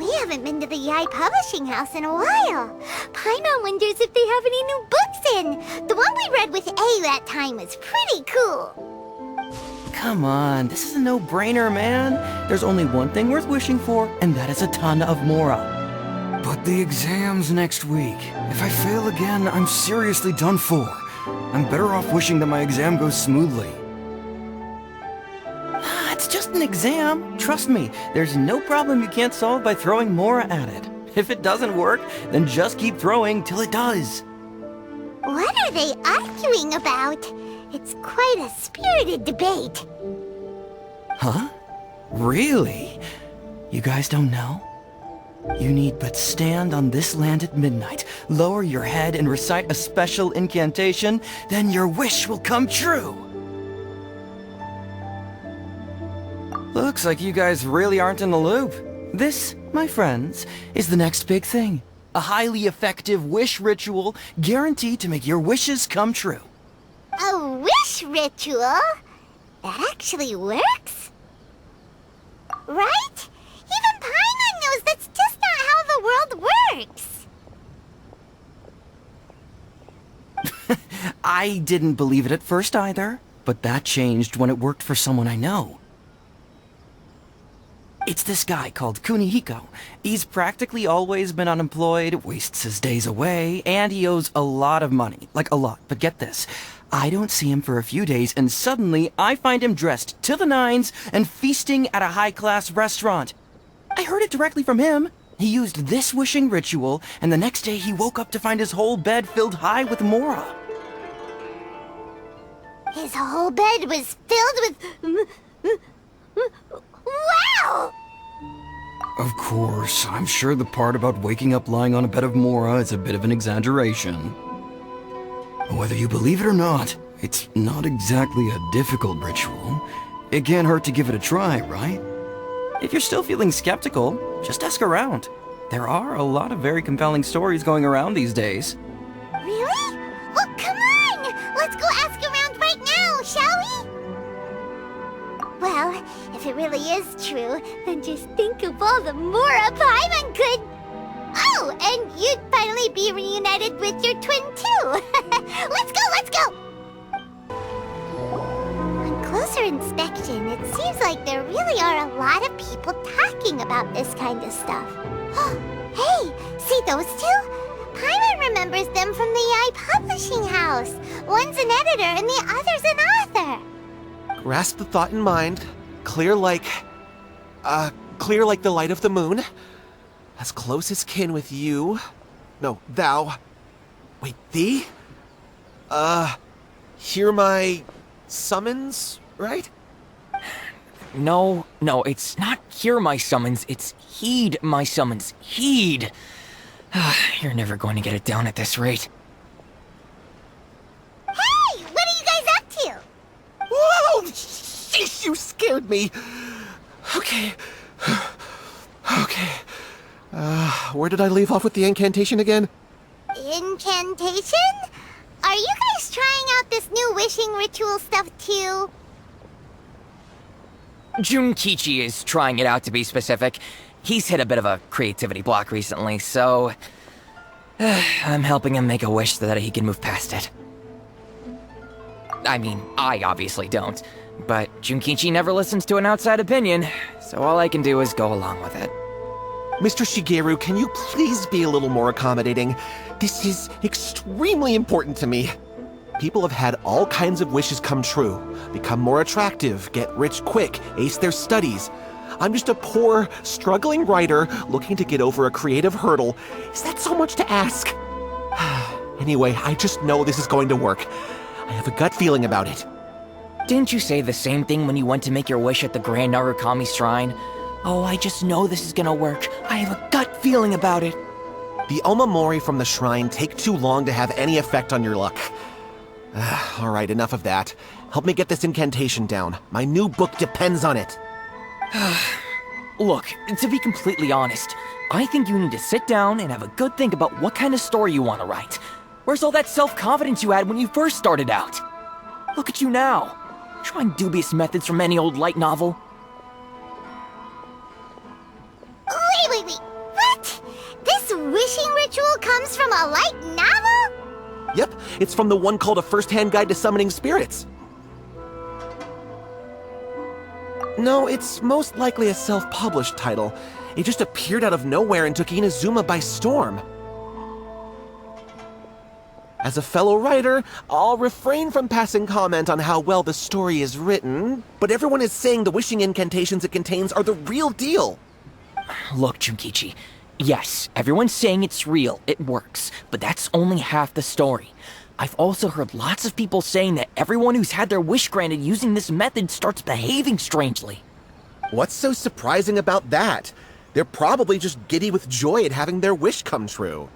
We haven't been to the YAE Publishing House in a while. Paimon wonders if they have any new books in. The one we read with A that time was pretty cool. Come on, this is a no-brainer, man. There's only one thing worth wishing for, and that is a ton of Mora. But the exam's next week. If I fail again, I'm seriously done for. I'm better off wishing that my exam goes smoothly. It's just an exam. Trust me, there's no problem you can't solve by throwing Mora at it. If it doesn't work, then just keep throwing till it does. What are they arguing about? It's quite a spirited debate. Huh? Really? You guys don't know? You need but stand on this land at midnight, lower your head and recite a special incantation, then your wish will come true. Looks like you guys really aren't in the loop. This, my friends, is the next big thing. A highly effective wish ritual guaranteed to make your wishes come true. A wish ritual? That actually works? Right? Even Paimon knows that's just not how the world works. I didn't believe it at first either, but that changed when it worked for someone I know. It's this guy called Kunihiko. He's practically always been unemployed, wastes his days away, and he owes a lot of money. Like a lot, but get this. I don't see him for a few days, and suddenly I find him dressed to the nines and feasting at a high-class restaurant. I heard it directly from him. He used this wishing ritual, and the next day he woke up to find his whole bed filled high with Mora. His whole bed was filled with... Wow! Of course, I'm sure the part about waking up lying on a bed of Mora is a bit of an exaggeration. Whether you believe it or not, it's not exactly a difficult ritual. It can't hurt to give it a try, right? If you're still feeling skeptical, just ask around. There are a lot of very compelling stories going around these days. Really? Well, come on! Let's go ask around right now, shall we? Well, if it really is true, then just think of all the Mora Paimon could... Oh, and you'd finally be reunited with your twin, too! Let's go! On closer inspection, it seems like there really are a lot of people talking about this kind of stuff. Hey, see those two? Paimon remembers them from the YAE Publishing House. One's an editor and the other's an author. Grasp the thought in mind. Clear like the light of the moon. As close as kin with you. No, thou. Wait, thee? Hear my summons, right? No, it's not hear my summons, it's heed my summons. Heed! You're never going to get it down at this rate. Hey, what are you guys up to? Whoa! Sheesh, you scared me! Okay. Where did I leave off with the incantation again? Incantation? Are you guys trying out this new wishing ritual stuff too? Junkichi is trying it out, to be specific. He's hit a bit of a creativity block recently, so... I'm helping him make a wish so that he can move past it. I mean, I obviously don't, but Junkichi never listens to an outside opinion, so all I can do is go along with it. Mr. Shigeru, can you please be a little more accommodating? This is extremely important to me. People have had all kinds of wishes come true. Become more attractive, get rich quick, ace their studies. I'm just a poor, struggling writer looking to get over a creative hurdle. Is that so much to ask? Anyway, I just know this is going to work. I have a gut feeling about it. Didn't you say the same thing when you went to make your wish at the Grand Narukami Shrine? Oh, I just know this is gonna work. I have a gut feeling about it. The omamori from the shrine take too long to have any effect on your luck. Alright, enough of that. Help me get this incantation down. My new book depends on it. Look, to be completely honest, I think you need to sit down and have a good think about what kind of story you want to write. Where's all that self-confidence you had when you first started out? Look at you now, trying dubious methods from any old light novel. Wait. wishing ritual comes from a light novel? Yep, it's from the one called A First-Hand Guide to Summoning Spirits. No, it's most likely a self-published title. It just appeared out of nowhere and took Inazuma by storm. As a fellow writer, I'll refrain from passing comment on how well the story is written, but everyone is saying the wishing incantations it contains are the real deal. Look, Junkichi. Yes, everyone's saying it's real, it works, but that's only half the story. I've also heard lots of people saying that everyone who's had their wish granted using this method starts behaving strangely. What's so surprising about that? They're probably just giddy with joy at having their wish come true.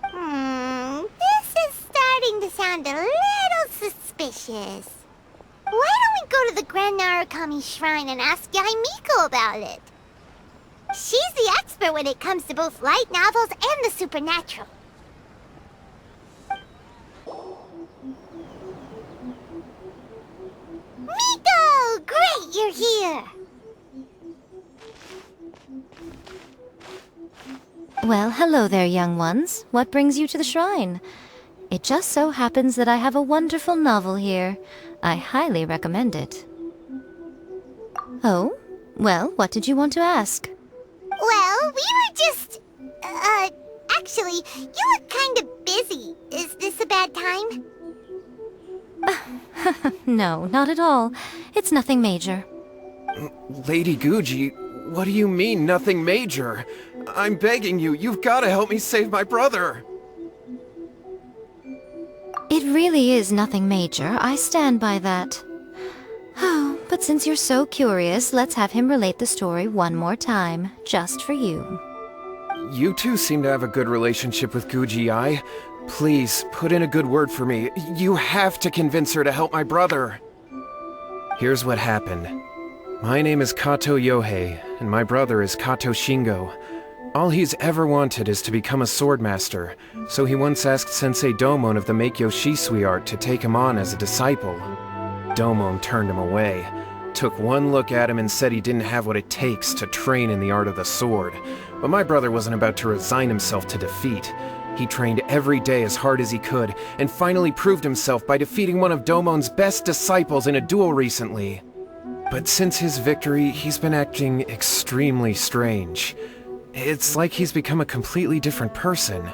This is starting to sound a little suspicious. Why don't we go to the Grand Narukami Shrine and ask YAE MIKO about it? She's the expert when it comes to both light novels and the supernatural. Miko! Great, you're here! Well, hello there, young ones. What brings you to the shrine? It just so happens that I have a wonderful novel here. I highly recommend it. Oh? Well, what did you want to ask? Well, we were just... actually, you look kind of busy. Is this a bad time? No, not at all. It's nothing major. Lady Guji, what do you mean, nothing major? I'm begging you, you've got to help me save my brother. It really is nothing major. I stand by that. Oh, but since you're so curious, let's have him relate the story one more time, just for you. You two seem to have a good relationship with Guji-ai. Please, put in a good word for me. You have to convince her to help my brother. Here's what happened. My name is Kato Yohei, and my brother is Kato Shingo. All he's ever wanted is to become a swordmaster, so he once asked Sensei Domon of the Meikyo Shisui art to take him on as a disciple. Domon turned him away, took one look at him and said he didn't have what it takes to train in the art of the sword. But my brother wasn't about to resign himself to defeat. He trained every day as hard as he could, and finally proved himself by defeating one of Domon's best disciples in a duel recently. But since his victory, he's been acting extremely strange. It's like he's become a completely different person.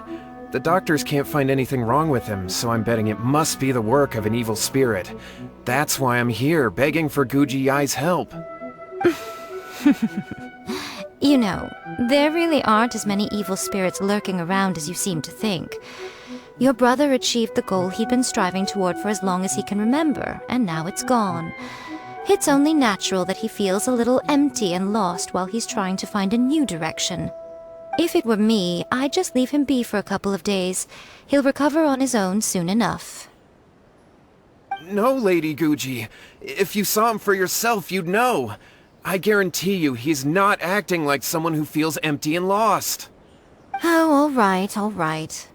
The doctors can't find anything wrong with him, so I'm betting it must be the work of an evil spirit. That's why I'm here, begging for Guji-ai's help. You know, there really aren't as many evil spirits lurking around as you seem to think. Your brother achieved the goal he'd been striving toward for as long as he can remember, and now it's gone. It's only natural that he feels a little empty and lost while he's trying to find a new direction. If it were me, I'd just leave him be for a couple of days. He'll recover on his own soon enough. No, Lady Guji. If you saw him for yourself, you'd know. I guarantee you he's not acting like someone who feels empty and lost. Oh, all right.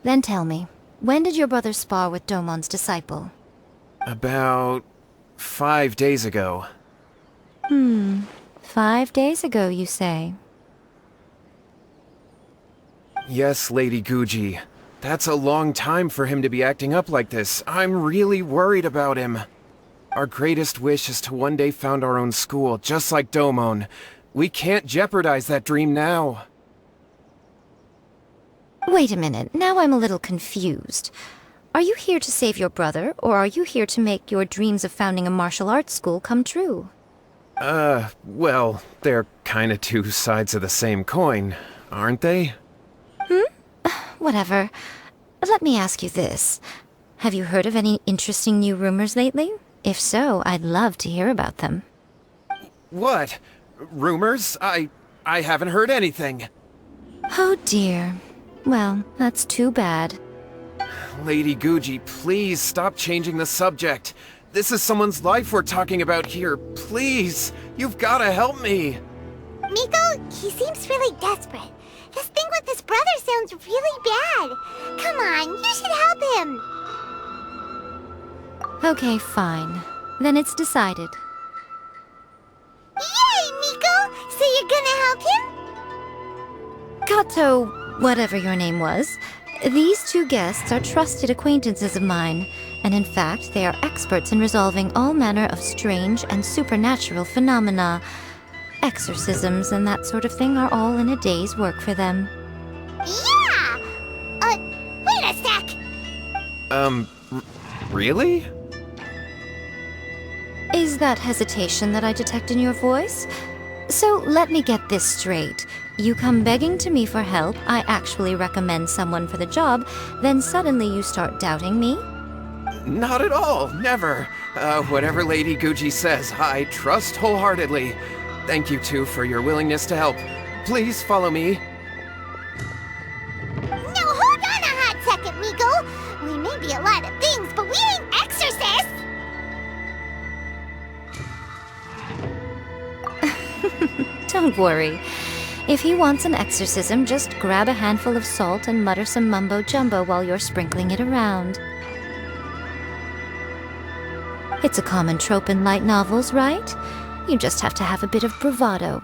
Then tell me, when did your brother spar with Domon's disciple? About 5 days ago. 5 days ago, you say? Yes, Lady Guji. That's a long time for him to be acting up like this. I'm really worried about him. Our greatest wish is to one day found our own school, just like Domon. We can't jeopardize that dream now. Wait a minute, now I'm a little confused. Are you here to save your brother, or are you here to make your dreams of founding a martial arts school come true? Well, they're kinda two sides of the same coin, aren't they? Whatever. Let me ask you this. Have you heard of any interesting new rumors lately? If so, I'd love to hear about them. What? Rumors? I haven't heard anything. Oh dear. Well, that's too bad. Lady Guji, please stop changing the subject. This is someone's life we're talking about here. Please, you've gotta help me. Miko, he seems really desperate. This thing with his brother sounds really bad. Come on, you should help him. Okay, fine. Then it's decided. Yay, Miko! So you're gonna help him? Kato, whatever your name was, these two guests are trusted acquaintances of mine, and in fact, they are experts in resolving all manner of strange and supernatural phenomena. Exorcisms and that sort of thing are all in a day's work for them. Yeah! Wait a sec! Really? Is that hesitation that I detect in your voice? So let me get this straight. You come begging to me for help, I actually recommend someone for the job, then suddenly you start doubting me? Not at all, never. Whatever Lady Guji says, I trust wholeheartedly. Thank you two for your willingness to help. Please follow me. Now hold on a hot second, Miko! We may be a lot of things, but we ain't exorcists! Don't worry. If he wants an exorcism, just grab a handful of salt and mutter some mumbo-jumbo while you're sprinkling it around. It's a common trope in light novels, right? You just have to have a bit of bravado.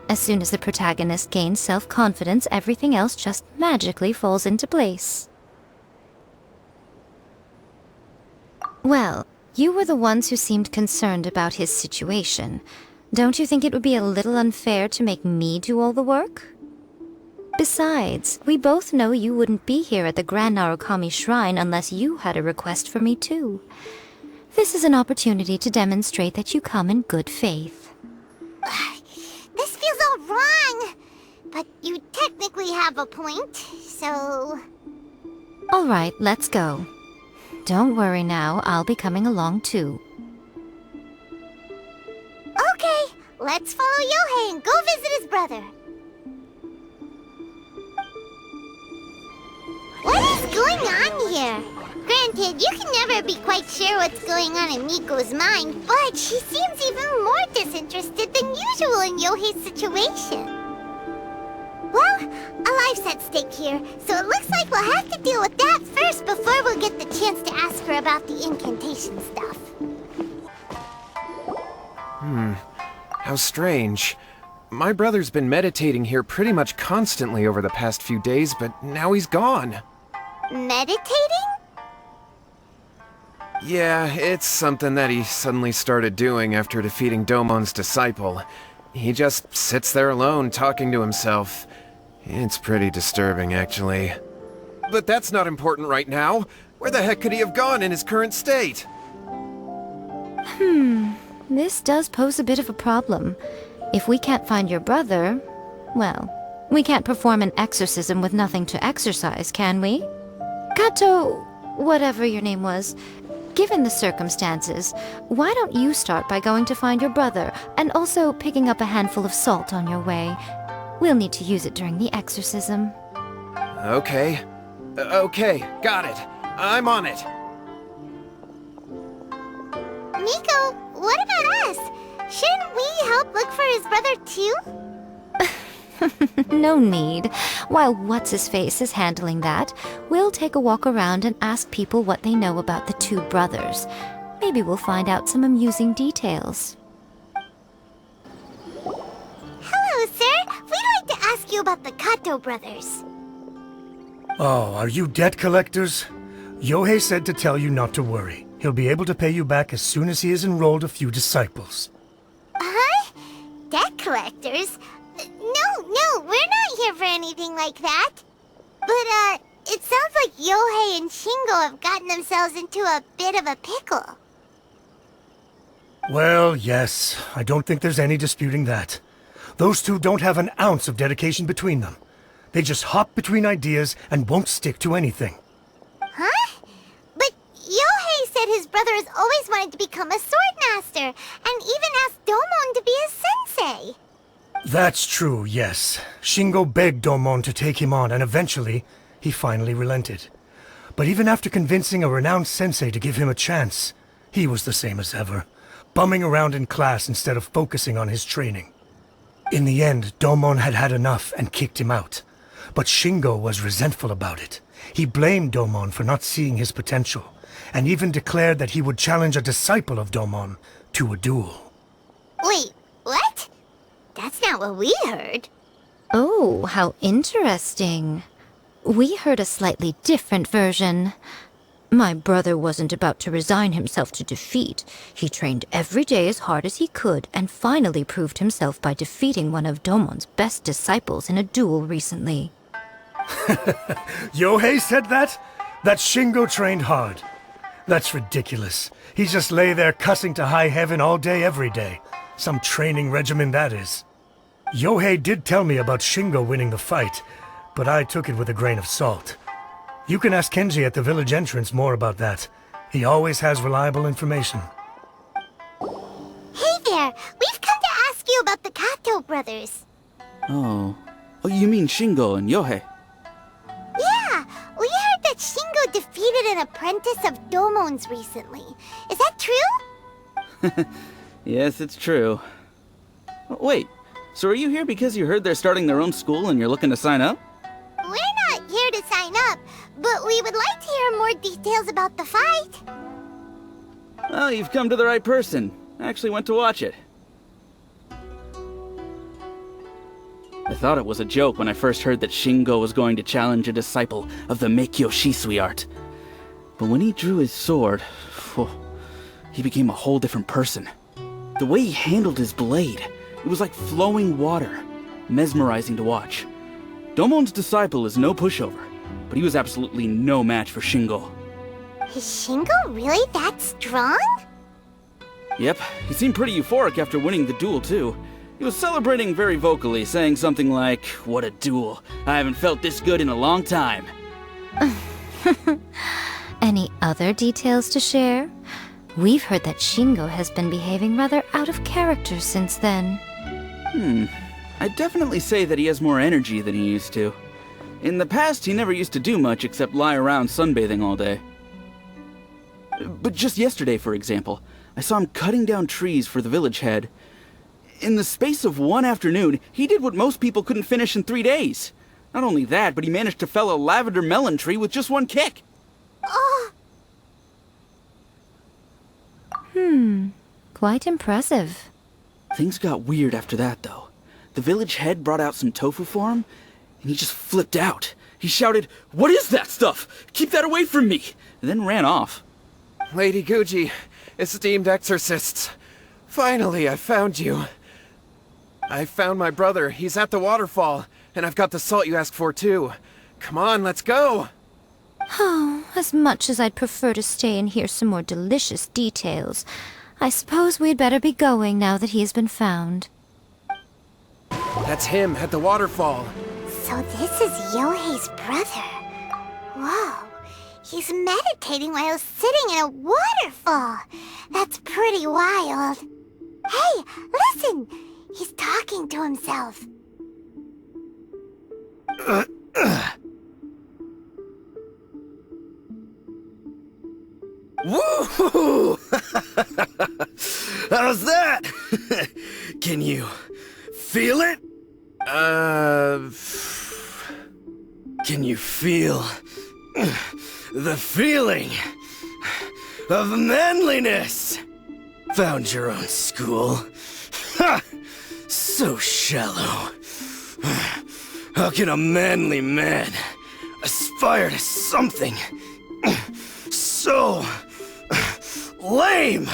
As soon as the protagonist gains self-confidence, everything else just magically falls into place. Well, you were the ones who seemed concerned about his situation. Don't you think it would be a little unfair to make me do all the work? Besides, we both know you wouldn't be here at the Grand Narukami Shrine unless you had a request for me too. This is an opportunity to demonstrate that you come in good faith. This feels all wrong! But you technically have a point, so... All right, let's go. Don't worry now, I'll be coming along too. Okay, let's follow Yohei and go visit his brother. What is going on here? Granted, you can never be quite sure what's going on in Miko's mind, but she seems even more disinterested than usual in Yohei's situation. Well, a life's at stake here, so it looks like we'll have to deal with that first before we'll get the chance to ask her about the incantation stuff. How strange. My brother's been meditating here pretty much constantly over the past few days, but now he's gone. Meditating? Yeah, it's something that he suddenly started doing after defeating Domon's disciple. He just sits there alone, talking to himself. It's pretty disturbing, actually. But that's not important right now. Where the heck could he have gone in his current state? This does pose a bit of a problem. If we can't find your brother, well, we can't perform an exorcism with nothing to exorcise, can we? Kato, whatever your name was, given the circumstances, why don't you start by going to find your brother, and also picking up a handful of salt on your way? We'll need to use it during the exorcism. Okay. Okay, got it. I'm on it. Miko, what about us? Shouldn't we help look for his brother too? No need. While What's-His-Face is handling that, we'll take a walk around and ask people what they know about the two brothers. Maybe we'll find out some amusing details. Hello, sir. We'd like to ask you about the Kato brothers. Oh, are you debt collectors? Yohei said to tell you not to worry. He'll be able to pay you back as soon as he has enrolled a few disciples. Huh? Debt collectors? No, we're not here for anything like that. But, it sounds like Yohei and Shingo have gotten themselves into a bit of a pickle. Well, yes. I don't think there's any disputing that. Those two don't have an ounce of dedication between them. They just hop between ideas and won't stick to anything. Huh? But Yohei said his brother has always wanted to become a sword master, and even asked Domon to be his sensei. That's true, yes. Shingo begged Domon to take him on, and eventually, he finally relented. But even after convincing a renowned sensei to give him a chance, he was the same as ever, bumming around in class instead of focusing on his training. In the end, Domon had had enough and kicked him out. But Shingo was resentful about it. He blamed Domon for not seeing his potential, and even declared that he would challenge a disciple of Domon to a duel. Wait, what? That's not what we heard. Oh, how interesting. we heard a slightly different version. My brother wasn't about to resign himself to defeat. He trained every day as hard as he could and finally proved himself by defeating one of Domon's best disciples in a duel recently. Yohei said that? That Shingo trained hard. That's ridiculous. He just lay there cussing to high heaven all day every day. Some training regimen that is. Yohei did tell me about Shingo winning the fight, but I took it with a grain of salt. You can ask Kenji at the village entrance more about that. He always has reliable information. Hey there! We've come to ask you about the Kato brothers. Oh, you mean Shingo and Yohei? Yeah, we heard that Shingo defeated an apprentice of Domon's recently. Is that true? Yes, it's true. Wait, so are you here because you heard they're starting their own school and you're looking to sign up? We're not here to sign up, but we would like to hear more details about the fight. Well, you've come to the right person. I actually went to watch it. I thought it was a joke when I first heard that Shingo was going to challenge a disciple of the Meikyo Shisui art. But when he drew his sword, he became a whole different person. The way he handled his blade, it was like flowing water, mesmerizing to watch. Domon's disciple is no pushover, but he was absolutely no match for Shingo. Is Shingo really that strong? Yep, he seemed pretty euphoric after winning the duel too. He was celebrating very vocally, saying something like, "What a duel. I haven't felt this good in a long time." Any other details to share? We've heard that Shingo has been behaving rather out of character since then. I'd definitely say that he has more energy than he used to. In the past, he never used to do much except lie around sunbathing all day. But just yesterday, for example, I saw him cutting down trees for the village head. In the space of one afternoon, he did what most people couldn't finish in 3 days. Not only that, but he managed to fell a lavender melon tree with just one kick. Oh, Quite impressive. Things got weird after that, though. The village head brought out some tofu for him, and he just flipped out. He shouted, "What is that stuff? Keep that away from me!" and then ran off. Lady Guji, esteemed exorcists. Finally, I found you. I found my brother. He's at the waterfall, and I've got the salt you asked for, too. Come on, let's go! Oh, as much as I'd prefer to stay and hear some more delicious details, I suppose we'd better be going now that he has been found. That's him at the waterfall. so this is Yohei's brother. Whoa, he's meditating while sitting in a waterfall. That's pretty wild. Hey, listen! He's talking to himself. Woo! How's that? Can you feel it? Can you feel the feeling of manliness? Found your own school. Ha! So shallow. How can a manly man aspire to something so lame?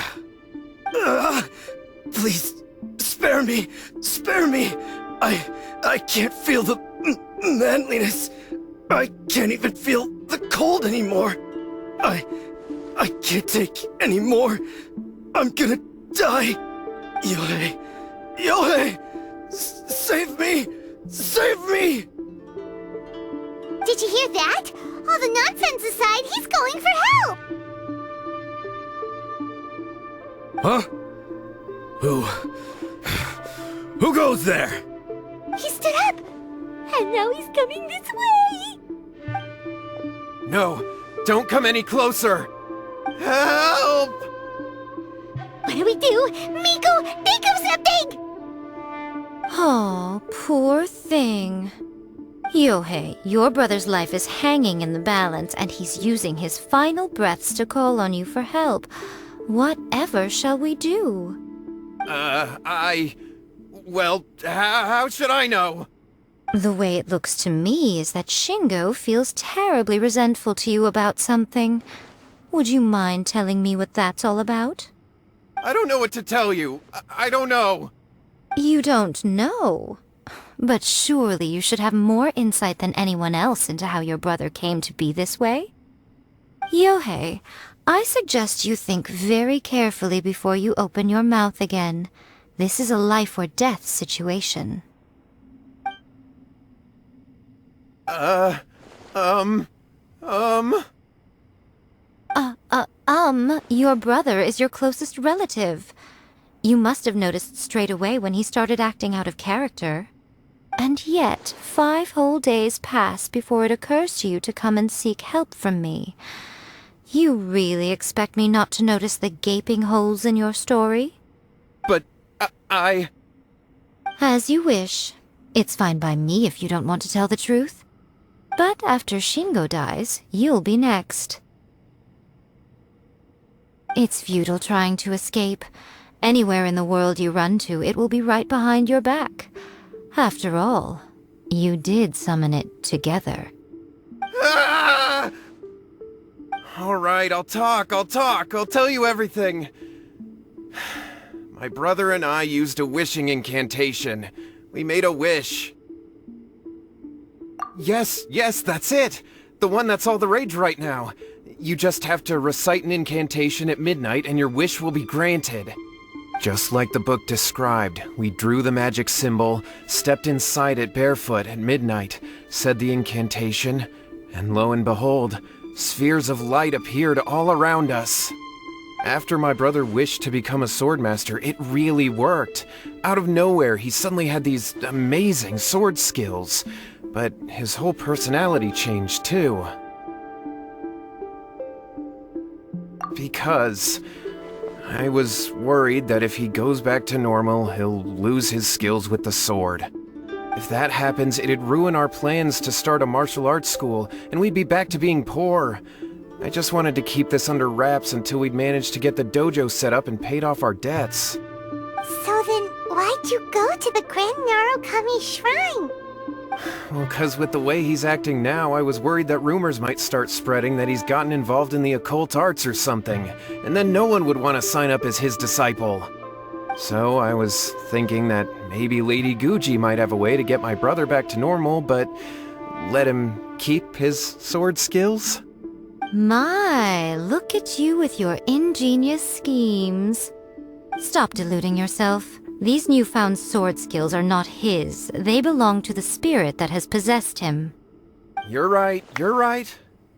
Please, spare me, spare me. I can't feel the manliness. I can't even feel the cold anymore. I can't take any more. I'm gonna die. Yohei, Yohei, save me, save me. Did you hear that? All the nonsense aside, he's going for help! Huh? Who goes there? He stood up! And now he's coming this way! No, don't come any closer. Help! What do we do? Miko, think of something! Oh, poor thing. Yohei, your brother's life is hanging in the balance, and he's using his final breaths to call on you for help. Whatever shall we do? Well, how should I know? The way it looks to me is that Shingo feels terribly resentful to you about something. Would you mind telling me what that's all about? I don't know what to tell you. I don't know. You don't know? But surely you should have more insight than anyone else into how your brother came to be this way? Yohei, I suggest you think very carefully before you open your mouth again. This is a life or death situation. Your brother is your closest relative. You must have noticed straight away when he started acting out of character. And yet, 5 whole days pass before it occurs to you to come and seek help from me. You really expect me not to notice the gaping holes in your story? But I... As you wish. It's fine by me if you don't want to tell the truth. But after Shingo dies, you'll be next. It's futile trying to escape. Anywhere in the world you run to, it will be right behind your back. After all, you did summon it together. Ah! All right, I'll talk. I'll tell you everything. My brother and I used a wishing incantation. We made a wish. Yes, that's it. The one that's all the rage right now. You just have to recite an incantation at midnight and your wish will be granted. Just like the book described, we drew the magic symbol, stepped inside it barefoot at midnight, said the incantation, and lo and behold, spheres of light appeared all around us. After my brother wished to become a swordmaster, it really worked. Out of nowhere, he suddenly had these amazing sword skills, but his whole personality changed too. Because I was worried that if he goes back to normal, he'll lose his skills with the sword. If that happens, it'd ruin our plans to start a martial arts school, and we'd be back to being poor. I just wanted to keep this under wraps until we'd managed to get the dojo set up and paid off our debts. So then, why'd you go to the Grand Narukami Shrine? Well, 'cause with the way he's acting now, I was worried that rumors might start spreading that he's gotten involved in the occult arts or something, and then no one would want to sign up as his disciple. So I was thinking that maybe Lady Guji might have a way to get my brother back to normal, but let him keep his sword skills? My, look at you with your ingenious schemes. Stop deluding yourself. These newfound sword skills are not his. They belong to the spirit that has possessed him. You're right.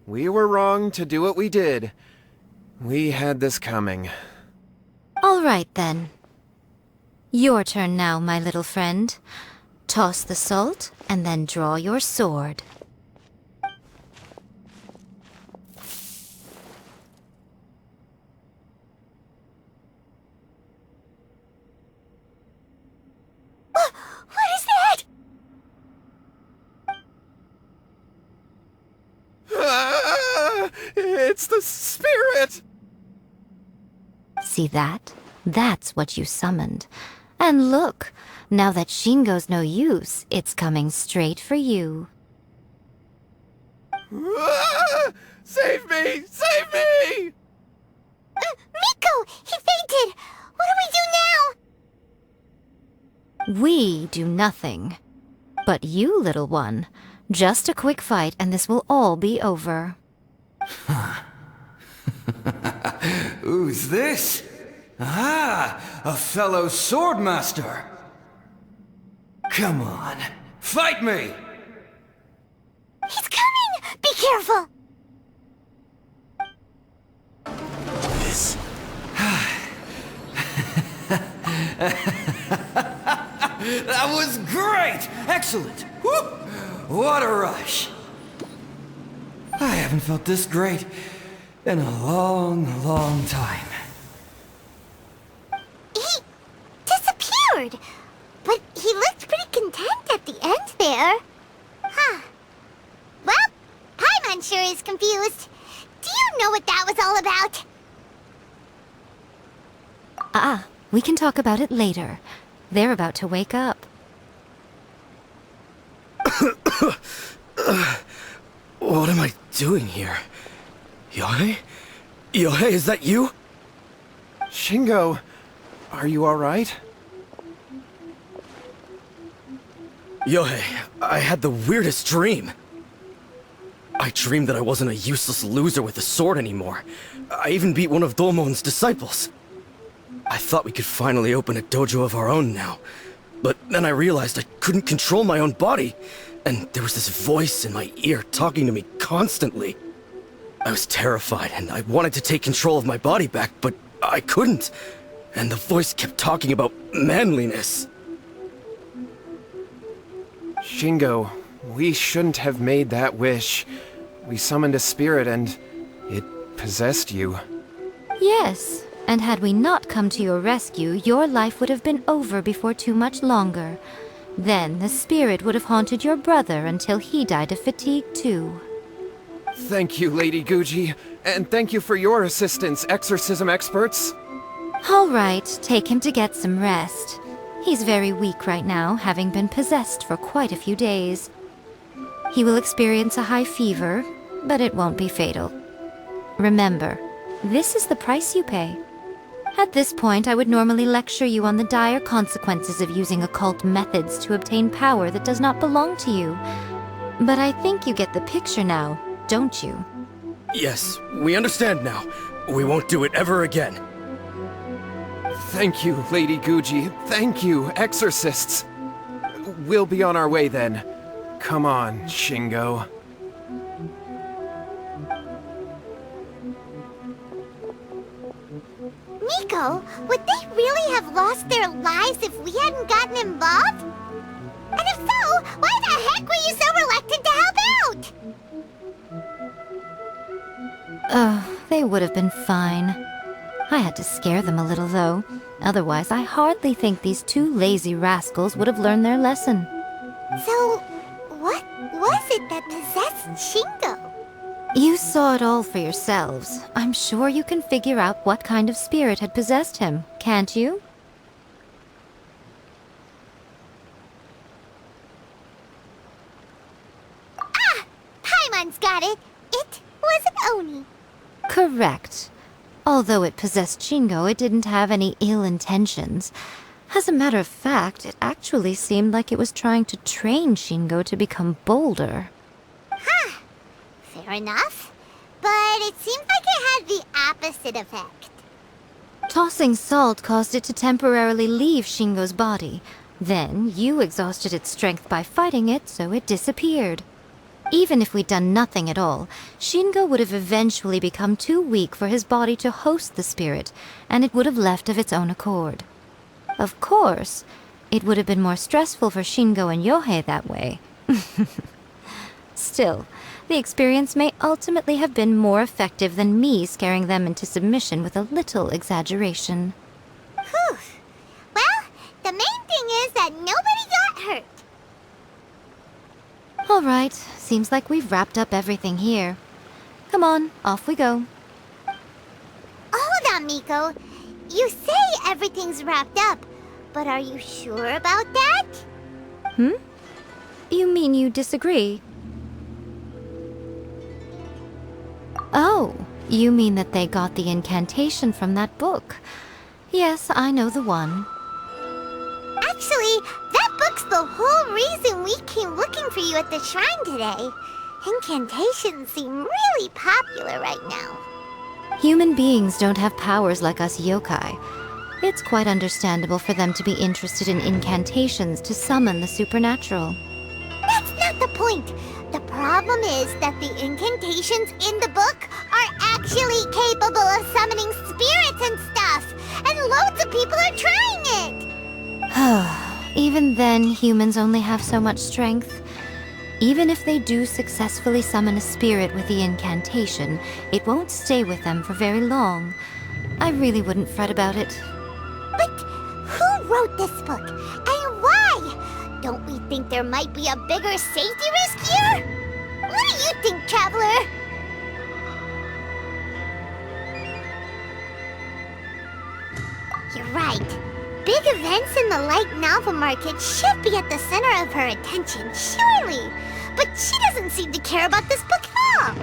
We were wrong to do what we did. We had this coming. All right, then. Your turn now, my little friend. Toss the salt, and then draw your sword. What is that? Ah, it's the spirit! See that? That's what you summoned. And look, now that Shingo's no use, it's coming straight for you. Ah, save me! Save me! Miko! He fainted! What do we do now? We do nothing. But you, little one, just a quick fight and this will all be over. Who's this? Ah, a fellow swordmaster. Come on, fight me! He's coming! Be careful! That was great! Excellent! Whoop! What a rush! I haven't felt this great in a long, long time. He disappeared! But he looked pretty content at the end there. Huh. Well, Paimon sure is confused. Do you know what that was all about? We can talk about it later. They're about to wake up. What am I doing here? Yohei? Yohei, is that you? Shingo, are you alright? Yohei, I had the weirdest dream. I dreamed that I wasn't a useless loser with a sword anymore. I even beat one of Domon's disciples. I thought we could finally open a dojo of our own now. But then I realized I couldn't control my own body. And there was this voice in my ear talking to me constantly. I was terrified and I wanted to take control of my body back, but I couldn't. And the voice kept talking about manliness. Shingo, we shouldn't have made that wish. We summoned a spirit and it possessed you. Yes, and had we not come to your rescue, your life would have been over before too much longer. Then the spirit would have haunted your brother until he died of fatigue too. Thank you, Lady Guji, and thank you for your assistance, exorcism experts. All right, take him to get some rest. He's very weak right now, having been possessed for quite a few days. He will experience a high fever, but it won't be fatal. Remember, this is the price you pay. At this point, I would normally lecture you on the dire consequences of using occult methods to obtain power that does not belong to you. But I think you get the picture now, don't you? Yes, we understand now. We won't do it ever again. Thank you, Lady Guji. Thank you, exorcists. We'll be on our way then. Come on, Shingo. Miko, would they really have lost their lives if we hadn't gotten involved? And if so, why the heck were you so reluctant to help out? They would have been fine. I had to scare them a little, though. Otherwise, I hardly think these two lazy rascals would have learned their lesson. So, what was it that possessed Shingo? You saw it all for yourselves. I'm sure you can figure out what kind of spirit had possessed him, can't you? Ah! Paimon's got it! It was an Oni. Correct. Although it possessed Shingo, it didn't have any ill intentions. As a matter of fact, it actually seemed like it was trying to train Shingo to become bolder. Huh. Fair enough. But it seemed like it had the opposite effect. Tossing salt caused it to temporarily leave Shingo's body. Then, you exhausted its strength by fighting it, so it disappeared. Even if we'd done nothing at all, Shingo would have eventually become too weak for his body to host the spirit, and it would have left of its own accord. Of course, it would have been more stressful for Shingo and Yohei that way. Still, the experience may ultimately have been more effective than me scaring them into submission with a little exaggeration. Whew. Well, the main thing is that nobody got hurt. All right, seems like we've wrapped up everything here. Come on, off we go. Hold on, Miko. You say everything's wrapped up, but are you sure about that? You mean you disagree? Oh, you mean that they got the incantation from that book. Yes, I know the one. Actually, that book's the whole reason we came looking for you at the shrine today. Incantations seem really popular right now. Human beings don't have powers like us yokai. It's quite understandable for them to be interested in incantations to summon the supernatural. That's not the point. The problem is that the incantations in the book are actually capable of summoning spirits and stuff, and loads of people are trying it. Even then, humans only have so much strength. Even if they do successfully summon a spirit with the incantation, it won't stay with them for very long. I really wouldn't fret about it. But who wrote this book, and why? Don't we think there might be a bigger safety risk here? What do you think, Traveler? You're right. big events in the light novel market should be at the center of her attention, surely. But she doesn't seem to care about this book at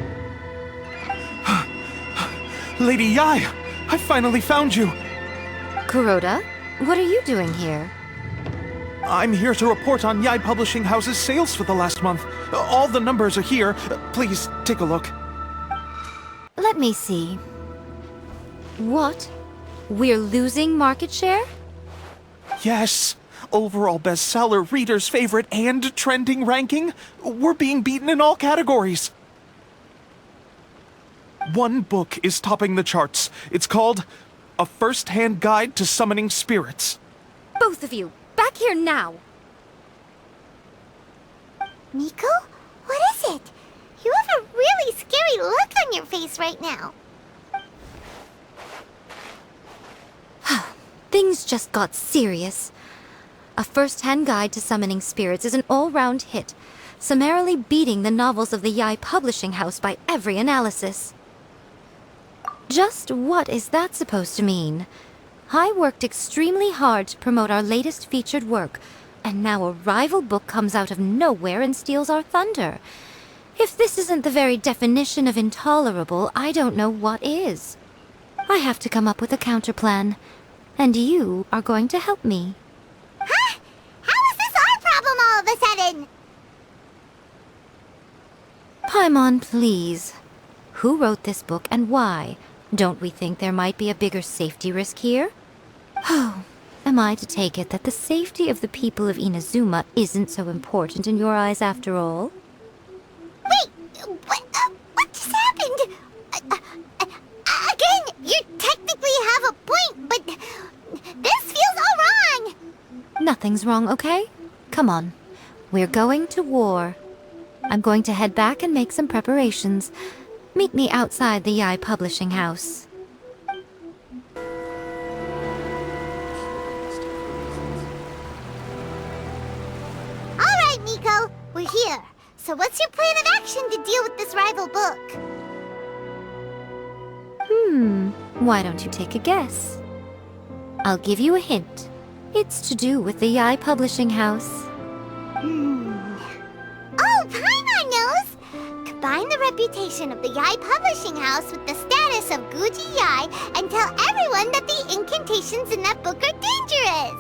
all. Lady YAE, I finally found you. Kuroda, what are you doing here? I'm here to report on YAE Publishing House's sales for the last month. All the numbers are here. Please, take a look. Let me see. What? We're losing market share? Yes. Overall bestseller, reader's favorite, and trending ranking. We're being beaten in all categories. One book is topping the charts. It's called A First-Hand Guide to Summoning Spirits. Both of you, back here now! Miko? What is it? You have a really scary look on your face right now. Things just got serious. A First-Hand Guide to Summoning Spirits is an all-round hit, summarily beating the novels of the YAE Publishing House by every analysis. Just what is that supposed to mean? I worked extremely hard to promote our latest featured work, and now a rival book comes out of nowhere and steals our thunder. If this isn't the very definition of intolerable, I don't know what is. I have to come up with a counterplan, and you are going to help me. Huh? How is this our problem all of a sudden? Paimon, please. Who wrote this book and why? Don't we think there might be a bigger safety risk here? Oh, am I to take it that the safety of the people of Inazuma isn't so important in your eyes after all? Wait, what just happened? Again, you technically have a point, but this feels all wrong. Nothing's wrong, okay? Come on. We're going to war. I'm going to head back and make some preparations. Meet me outside the YAE Publishing House. Alright, Miko, we're here. So what's your plan of action to deal with this rival book? Why don't you take a guess? I'll give you a hint. It's to do with the YAE Publishing House. Oh, Paimon knows! Combine the reputation of the YAE Publishing House with the status of Guji YAE and tell everyone that the incantations in that book are dangerous!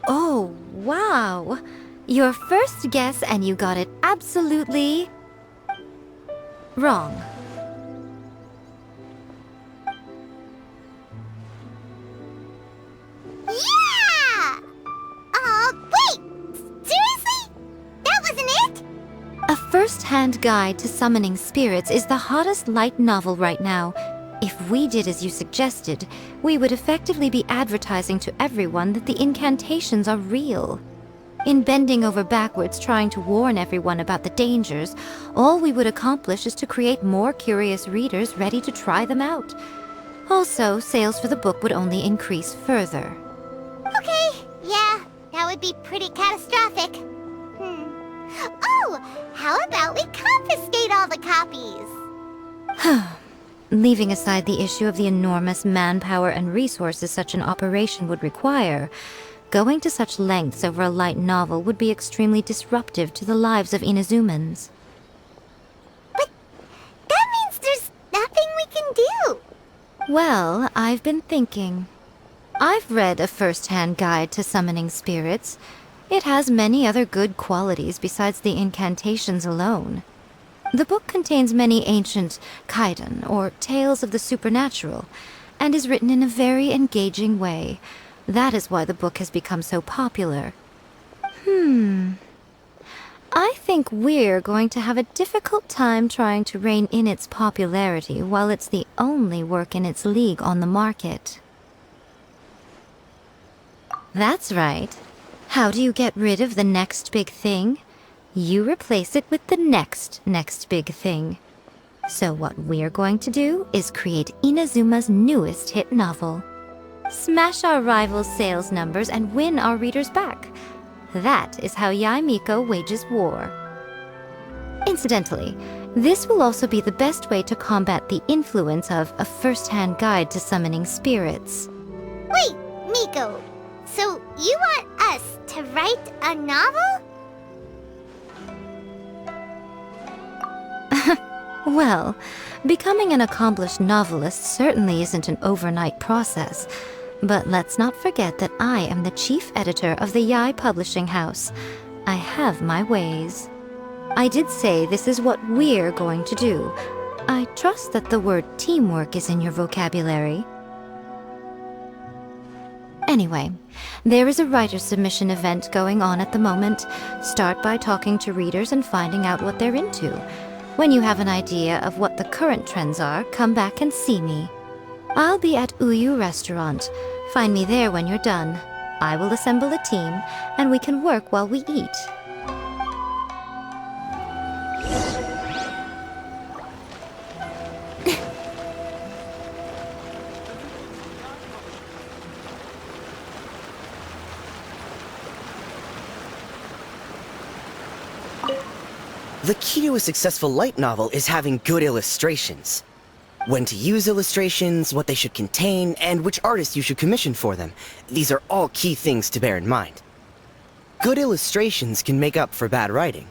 Oh, wow. Your first guess and you got it absolutely wrong. Yeah! Wait! Seriously? That wasn't it? A First-Hand Guide to Summoning Spirits is the hottest light novel right now. If we did as you suggested, we would effectively be advertising to everyone that the incantations are real. In bending over backwards trying to warn everyone about the dangers, all we would accomplish is to create more curious readers ready to try them out. Also, sales for the book would only increase further. Okay, yeah, that would be pretty catastrophic. Oh, how about we confiscate all the copies? Leaving aside the issue of the enormous manpower and resources such an operation would require, going to such lengths over a light novel would be extremely disruptive to the lives of Inazumans. But that means there's nothing we can do. Well, I've been thinking. I've read A First-Hand Guide to Summoning Spirits. It has many other good qualities besides the incantations alone. The book contains many ancient kaiden, or tales of the supernatural, and is written in a very engaging way. That is why the book has become so popular. I think we're going to have a difficult time trying to rein in its popularity while it's the only work in its league on the market. That's right. How do you get rid of the next big thing? You replace it with the next big thing. So what we're going to do is create Inazuma's newest hit novel. Smash our rivals' sales numbers and win our readers back. That is how YAE MIKO wages war. Incidentally, this will also be the best way to combat the influence of A First-Hand Guide to Summoning Spirits. Wait, Miko, so you want us to write a novel? Well, becoming an accomplished novelist certainly isn't an overnight process. But let's not forget that I am the chief editor of the YAE Publishing House. I have my ways. I did say this is what we're going to do. I trust that the word teamwork is in your vocabulary. Anyway, there is a writer submission event going on at the moment. Start by talking to readers and finding out what they're into. When you have an idea of what the current trends are, come back and see me. I'll be at Uyu Restaurant. Find me there when you're done. I will assemble a team, and we can work while we eat. The key to a successful light novel is having good illustrations. When to use illustrations, what they should contain, and which artist you should commission for them. These are all key things to bear in mind. Good illustrations can make up for bad writing.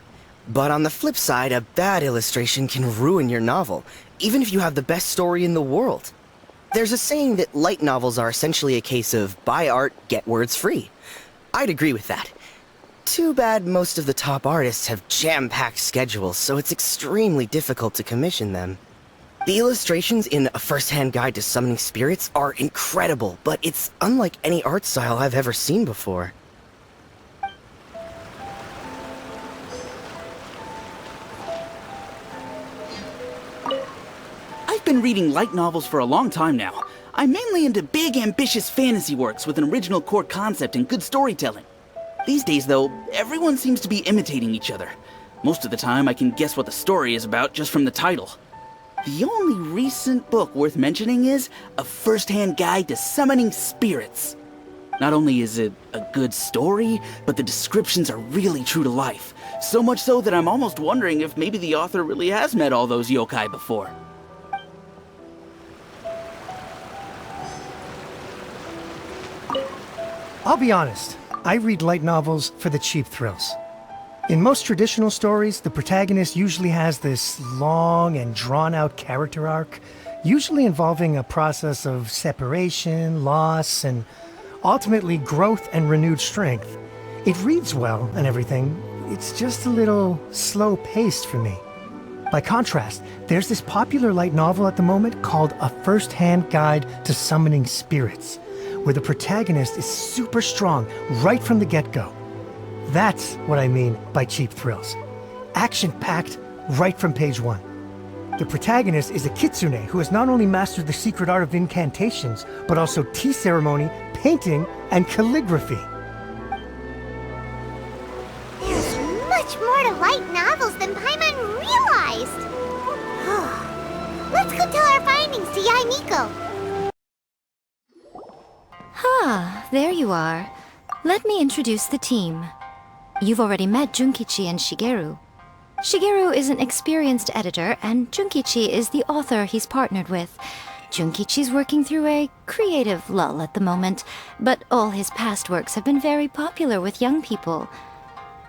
But on the flip side, a bad illustration can ruin your novel, even if you have the best story in the world. There's a saying that light novels are essentially a case of buy art, get words free. I'd agree with that. Too bad most of the top artists have jam-packed schedules, so it's extremely difficult to commission them. The illustrations in A First-Hand Guide to Summoning Spirits are incredible, but it's unlike any art style I've ever seen before. I've been reading light novels for a long time now. I'm mainly into big, ambitious fantasy works with an original core concept and good storytelling. These days, though, everyone seems to be imitating each other. Most of the time, I can guess what the story is about just from the title. The only recent book worth mentioning is A First-Hand Guide to Summoning Spirits. Not only is it a good story, but the descriptions are really true to life. So much so that I'm almost wondering if maybe the author really has met all those yokai before. I'll be honest, I read light novels for the cheap thrills. In most traditional stories, the protagonist usually has this long and drawn-out character arc, usually involving a process of separation, loss, and ultimately growth and renewed strength. It reads well and everything, it's just a little slow-paced for me. By contrast, there's this popular light novel at the moment called A First-Hand Guide to Summoning Spirits, where the protagonist is super strong right from the get-go. That's what I mean by cheap thrills. Action-packed right from page 1. The protagonist is a kitsune who has not only mastered the secret art of incantations, but also tea ceremony, painting, and calligraphy. There's much more to light novels than Paimon realized. Let's go tell our findings to YAE MIKO. Ah, there you are. Let me introduce the team. You've already met Junkichi and Shigeru. Shigeru is an experienced editor, and Junkichi is the author he's partnered with. Junkichi's working through a creative lull at the moment, but all his past works have been very popular with young people.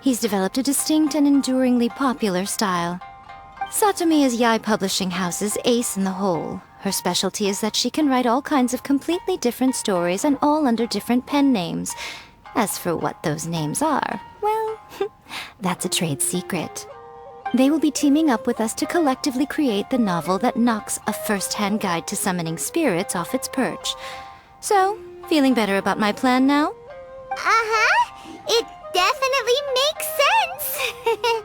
He's developed a distinct and enduringly popular style. Satomi is YAE Publishing House's ace in the hole. Her specialty is that she can write all kinds of completely different stories and all under different pen names. As for what those names are, well, that's a trade secret. They will be teaming up with us to collectively create the novel that knocks A First-Hand Guide to Summoning Spirits off its perch. So, feeling better about my plan now? Uh-huh. It definitely makes sense.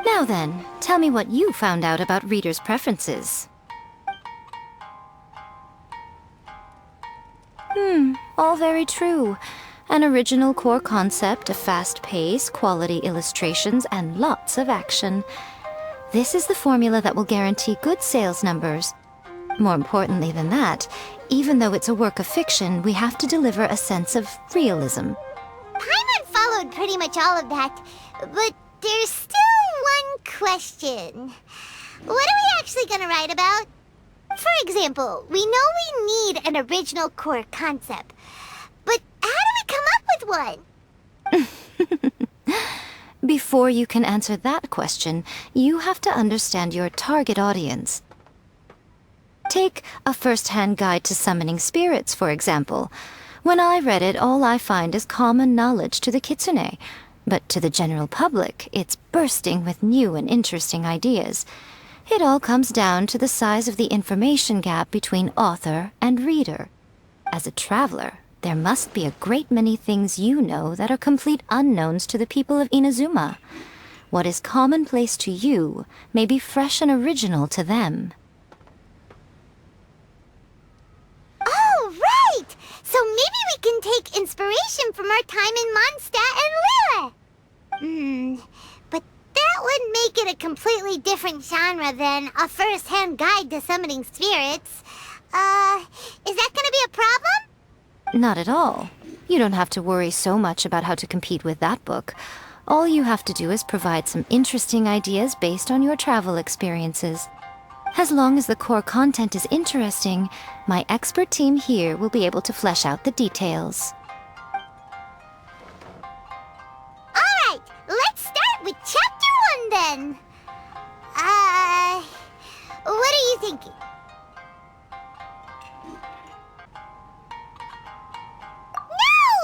Now then, tell me what you found out about readers' preferences. All very true. An original core concept, a fast pace, quality illustrations, and lots of action. This is the formula that will guarantee good sales numbers. More importantly than that, even though it's a work of fiction, we have to deliver a sense of realism. Paimon followed pretty much all of that, but there's still one question. What are we actually gonna write about? For example, we know we need an original core concept, but how do we come up with one? Before you can answer that question, you have to understand your target audience. Take a first-hand guide to summoning spirits, for example. When I read it, all I find is common knowledge to the kitsune. But to the general public, it's bursting with new and interesting ideas. It all comes down to the size of the information gap between author and reader. As a traveler, there must be a great many things you know that are complete unknowns to the people of Inazuma. What is commonplace to you may be fresh and original to them. Oh, right! So maybe we can take inspiration from our time in Mondstadt and Liyue. But that would make it a completely different genre than a first-hand guide to summoning spirits. Is that gonna be a problem? Not at all. You don't have to worry so much about how to compete with that book. All you have to do is provide some interesting ideas based on your travel experiences. As long as the core content is interesting, my expert team here will be able to flesh out the details. Alright, let's start with Chapter 1 then. What are you thinking?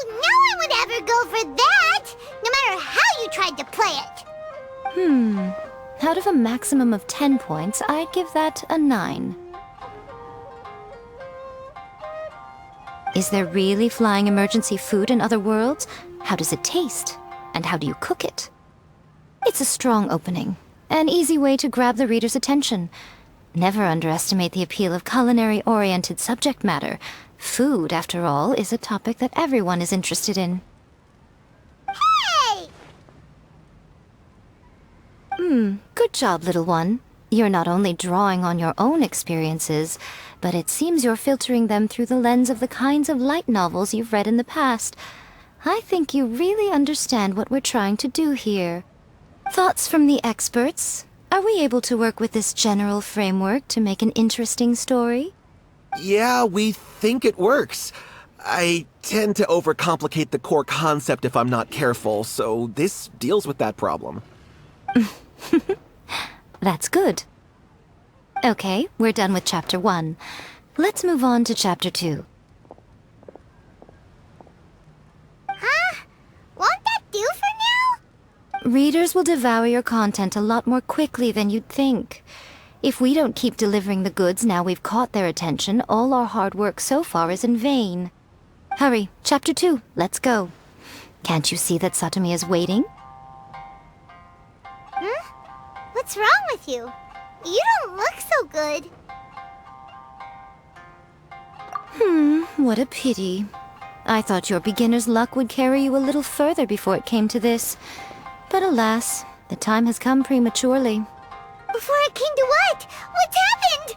No one would ever go for that, no matter how you tried to play it. Out of a maximum of 10 points, I'd give that a 9. Is there really flying emergency food in other worlds? How does it taste? And how do you cook it? It's a strong opening, an easy way to grab the reader's attention. Never underestimate the appeal of culinary-oriented subject matter. Food, after all, is a topic that everyone is interested in. Hey! Good job, little one. You're not only drawing on your own experiences, but it seems you're filtering them through the lens of the kinds of light novels you've read in the past. I think you really understand what we're trying to do here. Thoughts from the experts? Are we able to work with this general framework to make an interesting story? Yeah, we think it works. I tend to overcomplicate the core concept if I'm not careful, so this deals with that problem. That's good. Okay, we're done with Chapter 1. Let's move on to Chapter 2. Huh? Won't that do for now? Readers will devour your content a lot more quickly than you'd think. If we don't keep delivering the goods now we've caught their attention, all our hard work so far is in vain. Hurry, Chapter 2, let's go. Can't you see that Satomi is waiting? What's wrong with you? You don't look so good. What a pity. I thought your beginner's luck would carry you a little further before it came to this. But alas, the time has come prematurely. Before it came to what? What's happened?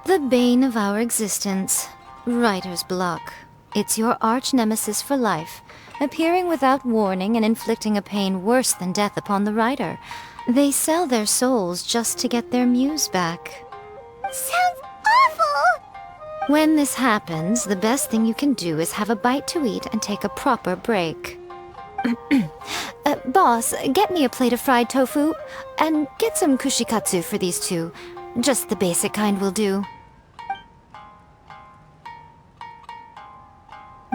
The bane of our existence. Writer's block. It's your arch-nemesis for life, appearing without warning and inflicting a pain worse than death upon the writer. They sell their souls just to get their muse back. Sounds awful! When this happens, the best thing you can do is have a bite to eat and take a proper break. Boss, get me a plate of fried tofu, and get some kushikatsu for these two. Just the basic kind will do.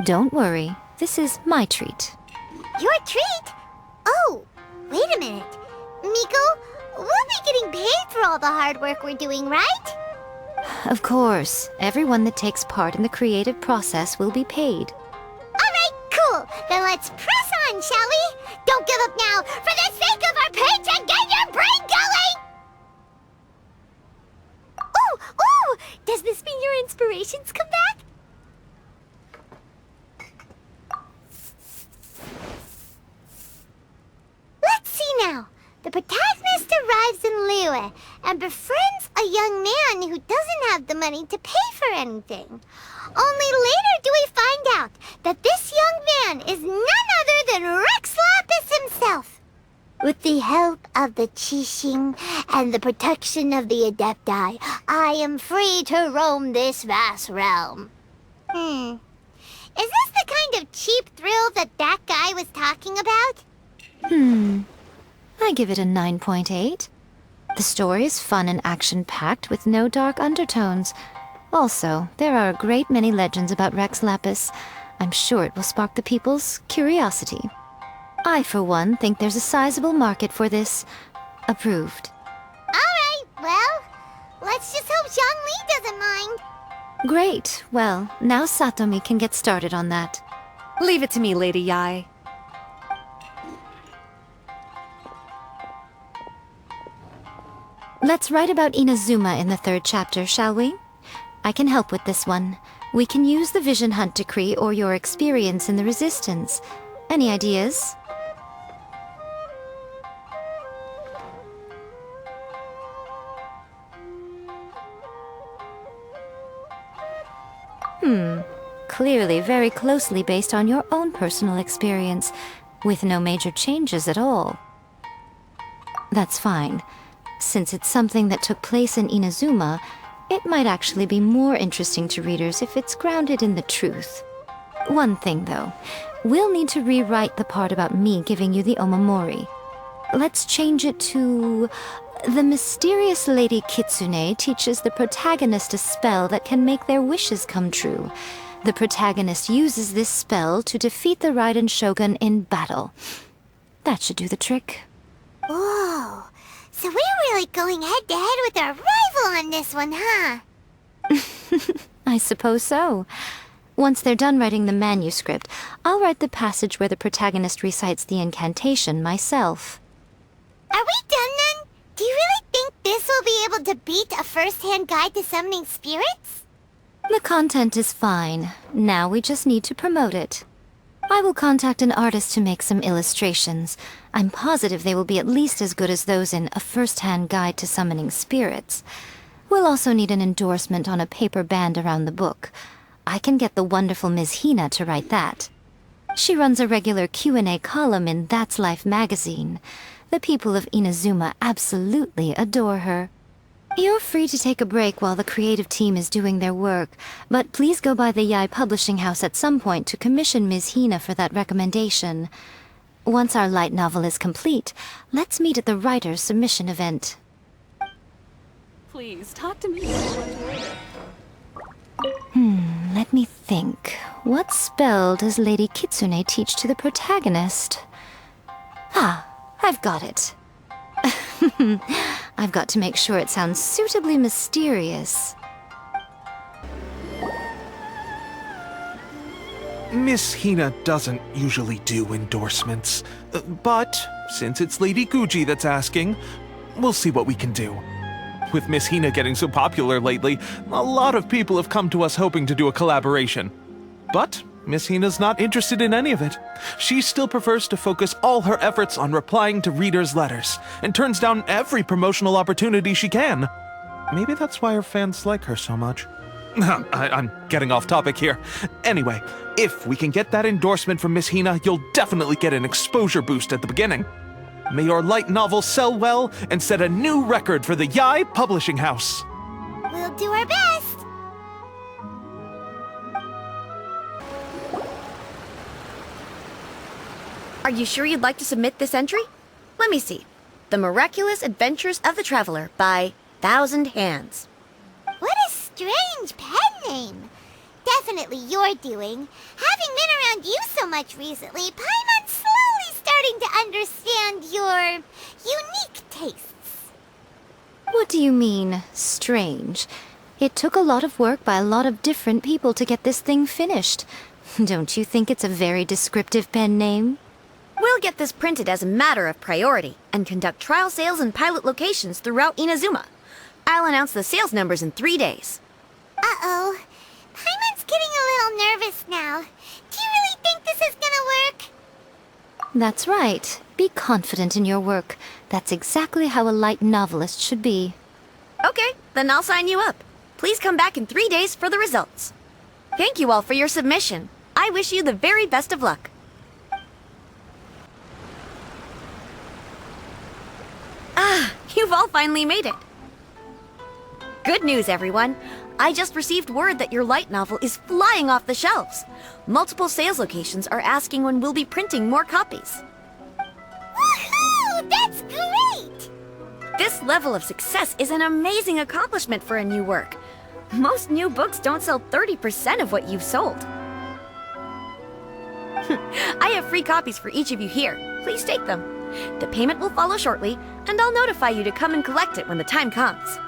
Don't worry, this is my treat. Your treat? Oh, wait a minute. Miko, we'll be getting paid for all the hard work we're doing, right? Of course, everyone that takes part in the creative process will be paid. Alright, cool. Then let's press on, shall we? Don't give up now. For the sake of our paycheck, get your brain going! Ooh! Does this mean your inspirations come back? Let's see now. The protagonist arrives in Liyue and befriends a young man who doesn't have the money to pay for anything. Only later do we find out that this young man is none other than Rex Lapis himself. With the help of the Qixing and the protection of the Adepti, I am free to roam this vast realm. Is this the kind of cheap thrill that guy was talking about? I give it a 9.8. The story is fun and action-packed with no dark undertones. Also, there are a great many legends about Rex Lapis. I'm sure it will spark the people's curiosity. I, for one, think there's a sizable market for this. Approved. Alright, well, let's just hope Zhongli doesn't mind. Great. Well, now Satomi can get started on that. Leave it to me, Lady YAE. Let's write about Inazuma in the 3rd chapter, shall we? I can help with this one. We can use the Vision Hunt decree or your experience in the Resistance. Any ideas? Clearly very closely based on your own personal experience, with no major changes at all. That's fine. Since it's something that took place in Inazuma, it might actually be more interesting to readers if it's grounded in the truth. One thing, though. We'll need to rewrite the part about me giving you the Omamori. Let's change it to... The mysterious Lady Kitsune teaches the protagonist a spell that can make their wishes come true. The protagonist uses this spell to defeat the Raiden Shogun in battle. That should do the trick. Whoa, so we're really going head-to-head with our rival on this one, huh? I suppose so. Once they're done writing the manuscript, I'll write the passage where the protagonist recites the incantation myself. Are we done then? Do you really think this will be able to beat a first-hand guide to summoning spirits? The content is fine. Now we just need to promote it. I will contact an artist to make some illustrations. I'm positive they will be at least as good as those in A First-Hand Guide to Summoning Spirits. We'll also need an endorsement on a paper band around the book. I can get the wonderful Ms. Hina to write that. She runs a regular Q&A column in That's Life magazine. The people of Inazuma absolutely adore her. You're free to take a break while the creative team is doing their work, but please go by the YAE publishing house at some point to commission Ms. Hina for that recommendation. Once our light novel is complete, let's meet at the writer's submission event. Please, talk to me. Let me think. What spell does Lady Kitsune teach to the protagonist? Ah, I've got it. I've got to make sure it sounds suitably mysterious. Miss Hina doesn't usually do endorsements, but since it's Lady Guji that's asking, we'll see what we can do. With Miss Hina getting so popular lately, a lot of people have come to us hoping to do a collaboration. But Miss Hina's not interested in any of it. She still prefers to focus all her efforts on replying to readers' letters, and turns down every promotional opportunity she can. Maybe that's why her fans like her so much. I'm getting off topic here. Anyway, if we can get that endorsement from Miss Hina, you'll definitely get an exposure boost at the beginning. May your light novel sell well and set a new record for the YAE publishing house. We'll do our best. Are you sure you'd like to submit this entry? Let me see. The Miraculous Adventures of the Traveler by Thousand Hands. What a strange pen name. Definitely your doing. Having been around you so much recently, Paimon's slowly starting to understand your unique tastes. What do you mean, strange? It took a lot of work by a lot of different people to get this thing finished. Don't you think it's a very descriptive pen name? We'll get this printed as a matter of priority and conduct trial sales in pilot locations throughout Inazuma. I'll announce the sales numbers in 3 days. Uh-oh. Paimon's getting a little nervous now. Do you really think this is gonna work? That's right. Be confident in your work. That's exactly how a light novelist should be. Okay, then I'll sign you up. Please come back in 3 days for the results. Thank you all for your submission. I wish you the very best of luck. Ah, you've all finally made it. Good news, everyone. I just received word that your light novel is flying off the shelves. Multiple sales locations are asking when we'll be printing more copies. Woohoo! That's great! This level of success is an amazing accomplishment for a new work. Most new books don't sell 30% of what you've sold. I have free copies for each of you here. Please take them. The payment will follow shortly, and I'll notify you to come and collect it when the time comes.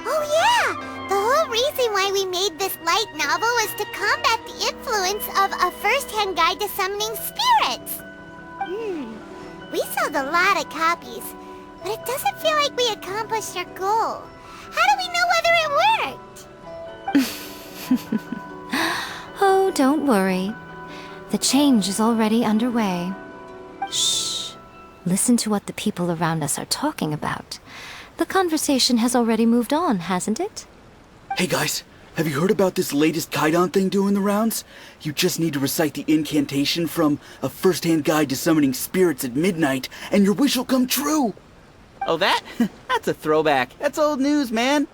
Oh yeah! The whole reason why we made this light novel was to combat the influence of a first-hand guide to summoning spirits. We sold a lot of copies, but it doesn't feel like we accomplished our goal. How do we know whether it worked? Oh, don't worry. The change is already underway. Shh. Listen to what the people around us are talking about. The conversation has already moved on, hasn't it? Hey guys, have you heard about this latest Kaidan thing doing the rounds? You just need to recite the incantation from A First-Hand Guide to Summoning Spirits at midnight, and your wish will come true! Oh, that? That's a throwback. That's old news, man.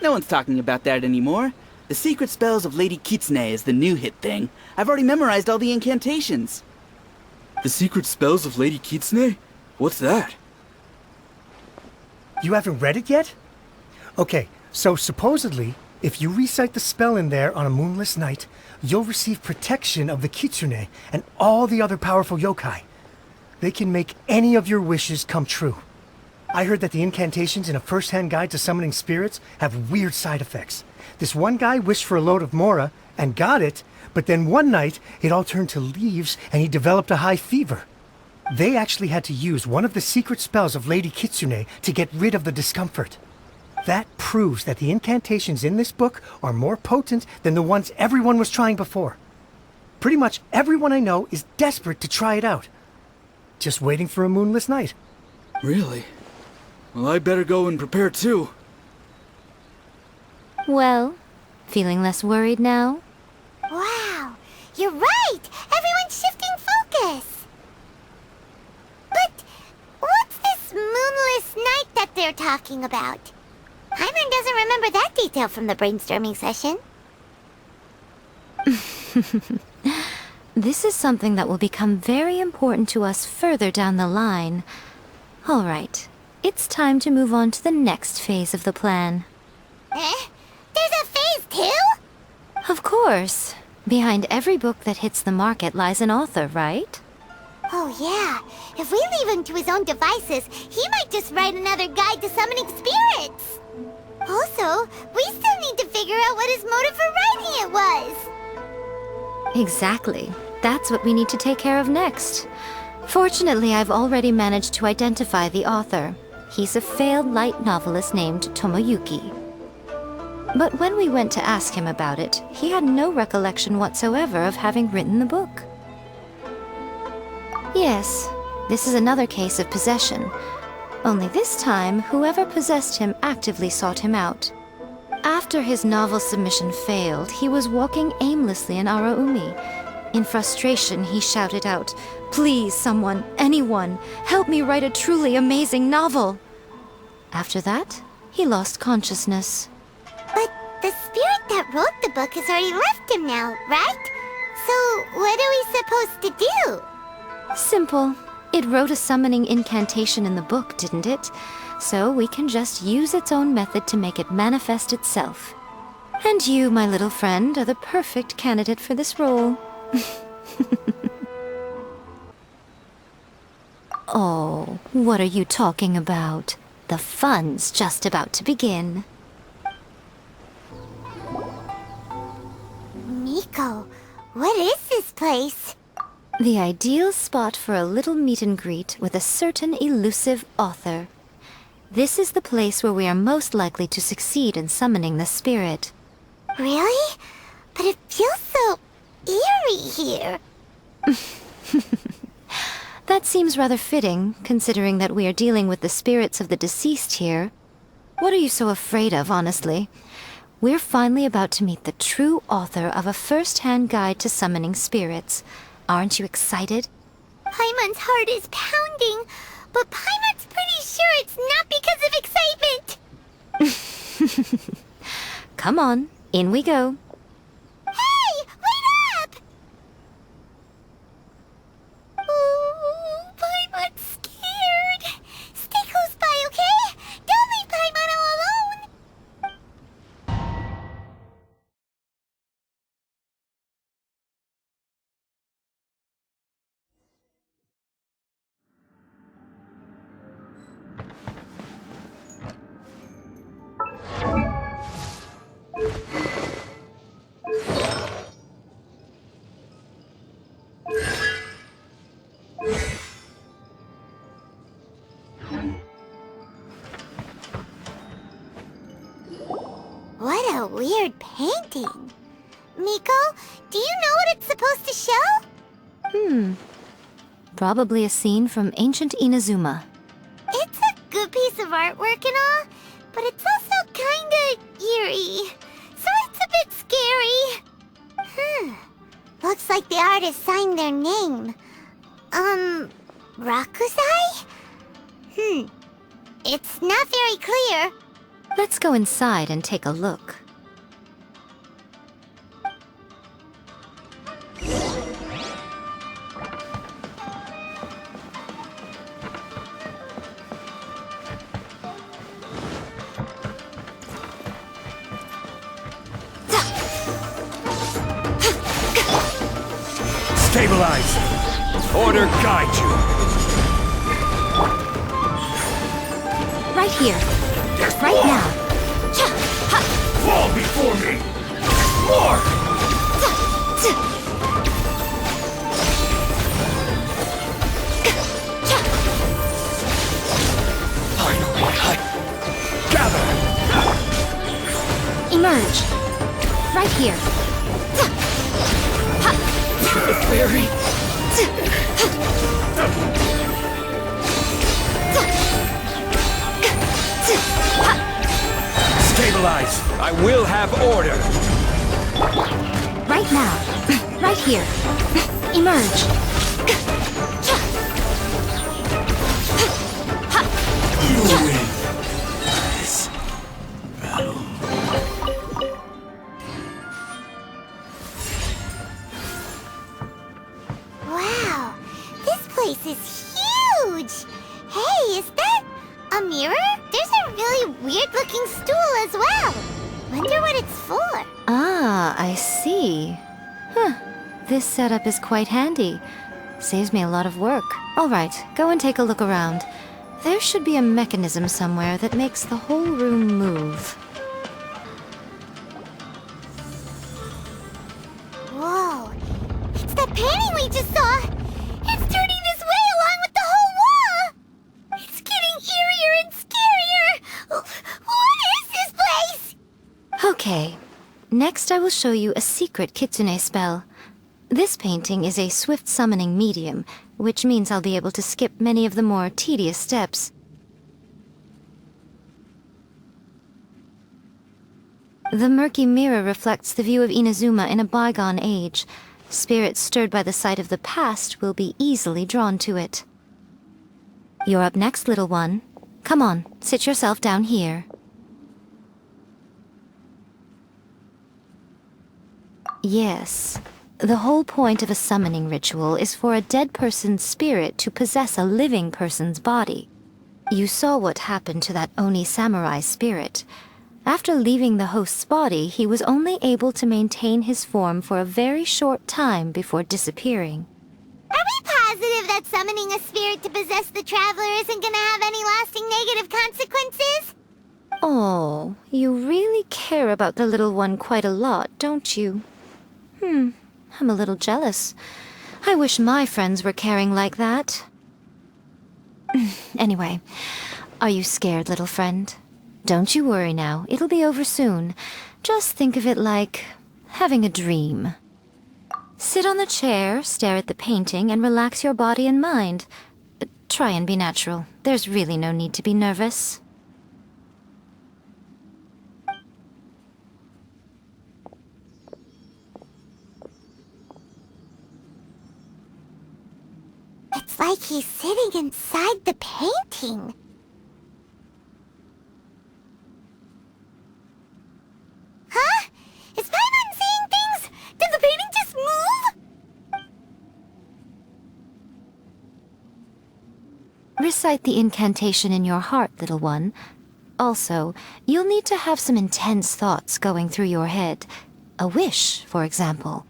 No one's talking about that anymore. The Secret Spells of Lady Kitsune is the new hit thing. I've already memorized all the incantations. The Secret Spells of Lady Kitsune? What's that? You haven't read it yet? Okay, so supposedly, if you recite the spell in there on a moonless night, you'll receive protection of the Kitsune and all the other powerful yokai. They can make any of your wishes come true. I heard that the incantations in A First-Hand Guide to Summoning Spirits have weird side effects. This one guy wished for a load of mora and got it, but then one night it all turned to leaves and he developed a high fever. They actually had to use one of the secret spells of Lady Kitsune to get rid of the discomfort. That proves that the incantations in this book are more potent than the ones everyone was trying before. Pretty much everyone I know is desperate to try it out. Just waiting for a moonless night. Really? Well, I better go and prepare too. Well, feeling less worried now? Wow, you're right! Everyone's shifting focus! But what's this moonless night that they're talking about? Hyman doesn't remember that detail from the brainstorming session. This is something that will become very important to us further down the line. All right, it's time to move on to the next phase of the plan. Eh? There's a phase 2? Of course. Behind every book that hits the market lies an author, right? Oh yeah, if we leave him to his own devices, he might just write another guide to summoning spirits. Also, we still need to figure out what his motive for writing it was. Exactly. That's what we need to take care of next. Fortunately, I've already managed to identify the author. He's a failed light novelist named Tomoyuki. But when we went to ask him about it, he had no recollection whatsoever of having written the book. Yes, this is another case of possession. Only this time, whoever possessed him actively sought him out. After his novel submission failed, he was walking aimlessly in Araumi. In frustration, he shouted out, "Please, someone, anyone, help me write a truly amazing novel!" After that, he lost consciousness. But the spirit that wrote the book has already left him now, right? So what are we supposed to do? Simple. It wrote a summoning incantation in the book, didn't it? So we can just use its own method to make it manifest itself. And you, my little friend, are the perfect candidate for this role. Oh, what are you talking about? The fun's just about to begin. Miko, what is this place? The ideal spot for a little meet and greet with a certain elusive author. This is the place where we are most likely to succeed in summoning the spirit. Really? But it feels so eerie here. That seems rather fitting, considering that we are dealing with the spirits of the deceased here. What are you so afraid of, honestly? We're finally about to meet the true author of A First-Hand Guide to Summoning Spirits. Aren't you excited? Paimon's heart is pounding, but Paimon's pretty sure it's not because of excitement. Come on, in we go. Hey, wait up! Ooh, Paimon's scared. Stay close by, okay? Don't leave Paimon all alone. What a weird painting. Miko, do you know what it's supposed to show? Probably a scene from ancient Inazuma. It's a good piece of artwork and all, but it's also kinda eerie. So it's a bit scary. Looks like the artist signed their name. Rakusai? It's not very clear. Let's go inside and take a look. Stabilize! Order guide you! Right here. Right now. Fall before me! More! Gather! Emerge. Right here. The fairy. Stabilize! I will have order! Right now. Right here. Emerge. You win this battle. Wow, this place is huge! Hey, is that a mirror? There's a really weird-looking stool as well. Wonder what it's for. Ah, I see. This setup is quite handy. Saves me a lot of work. All right, go and take a look around. There should be a mechanism somewhere that makes the whole room move. Whoa, it's that painting we just saw. It's turning this way along with the whole wall. It's getting eerier and scarier. What is this place? Okay, next I will show you a secret kitsune spell. This painting is a swift summoning medium, which means I'll be able to skip many of the more tedious steps. The murky mirror reflects the view of Inazuma in a bygone age. Spirits stirred by the sight of the past will be easily drawn to it. You're up next, little one. Come on, sit yourself down here. Yes. The whole point of a summoning ritual is for a dead person's spirit to possess a living person's body. You saw what happened to that Oni samurai spirit. After leaving the host's body, he was only able to maintain his form for a very short time before disappearing. Are we positive that summoning a spirit to possess the traveler isn't gonna have any lasting negative consequences? Oh, you really care about the little one quite a lot, don't you? I'm a little jealous. I wish my friends were caring like that. Anyway, are you scared, little friend? Don't you worry now, it'll be over soon. Just think of it like having a dream. Sit on the chair, stare at the painting, and relax your body and mind. Try and be natural. There's really no need to be nervous. It's like he's sitting inside the painting. Recite the incantation in your heart, little one. Also, you'll need to have some intense thoughts going through your head. A wish, for example.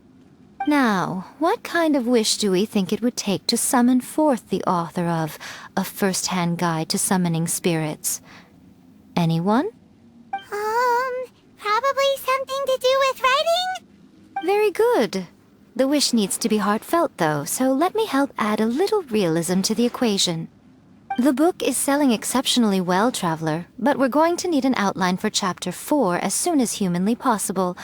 Now, what kind of wish do we think it would take to summon forth the author of A First-Hand Guide to Summoning Spirits? Anyone? Probably something to do with writing? Very good. The wish needs to be heartfelt, though, so let me help add a little realism to the equation. The book is selling exceptionally well, Traveler, but we're going to need an outline for Chapter 4 as soon as humanly possible.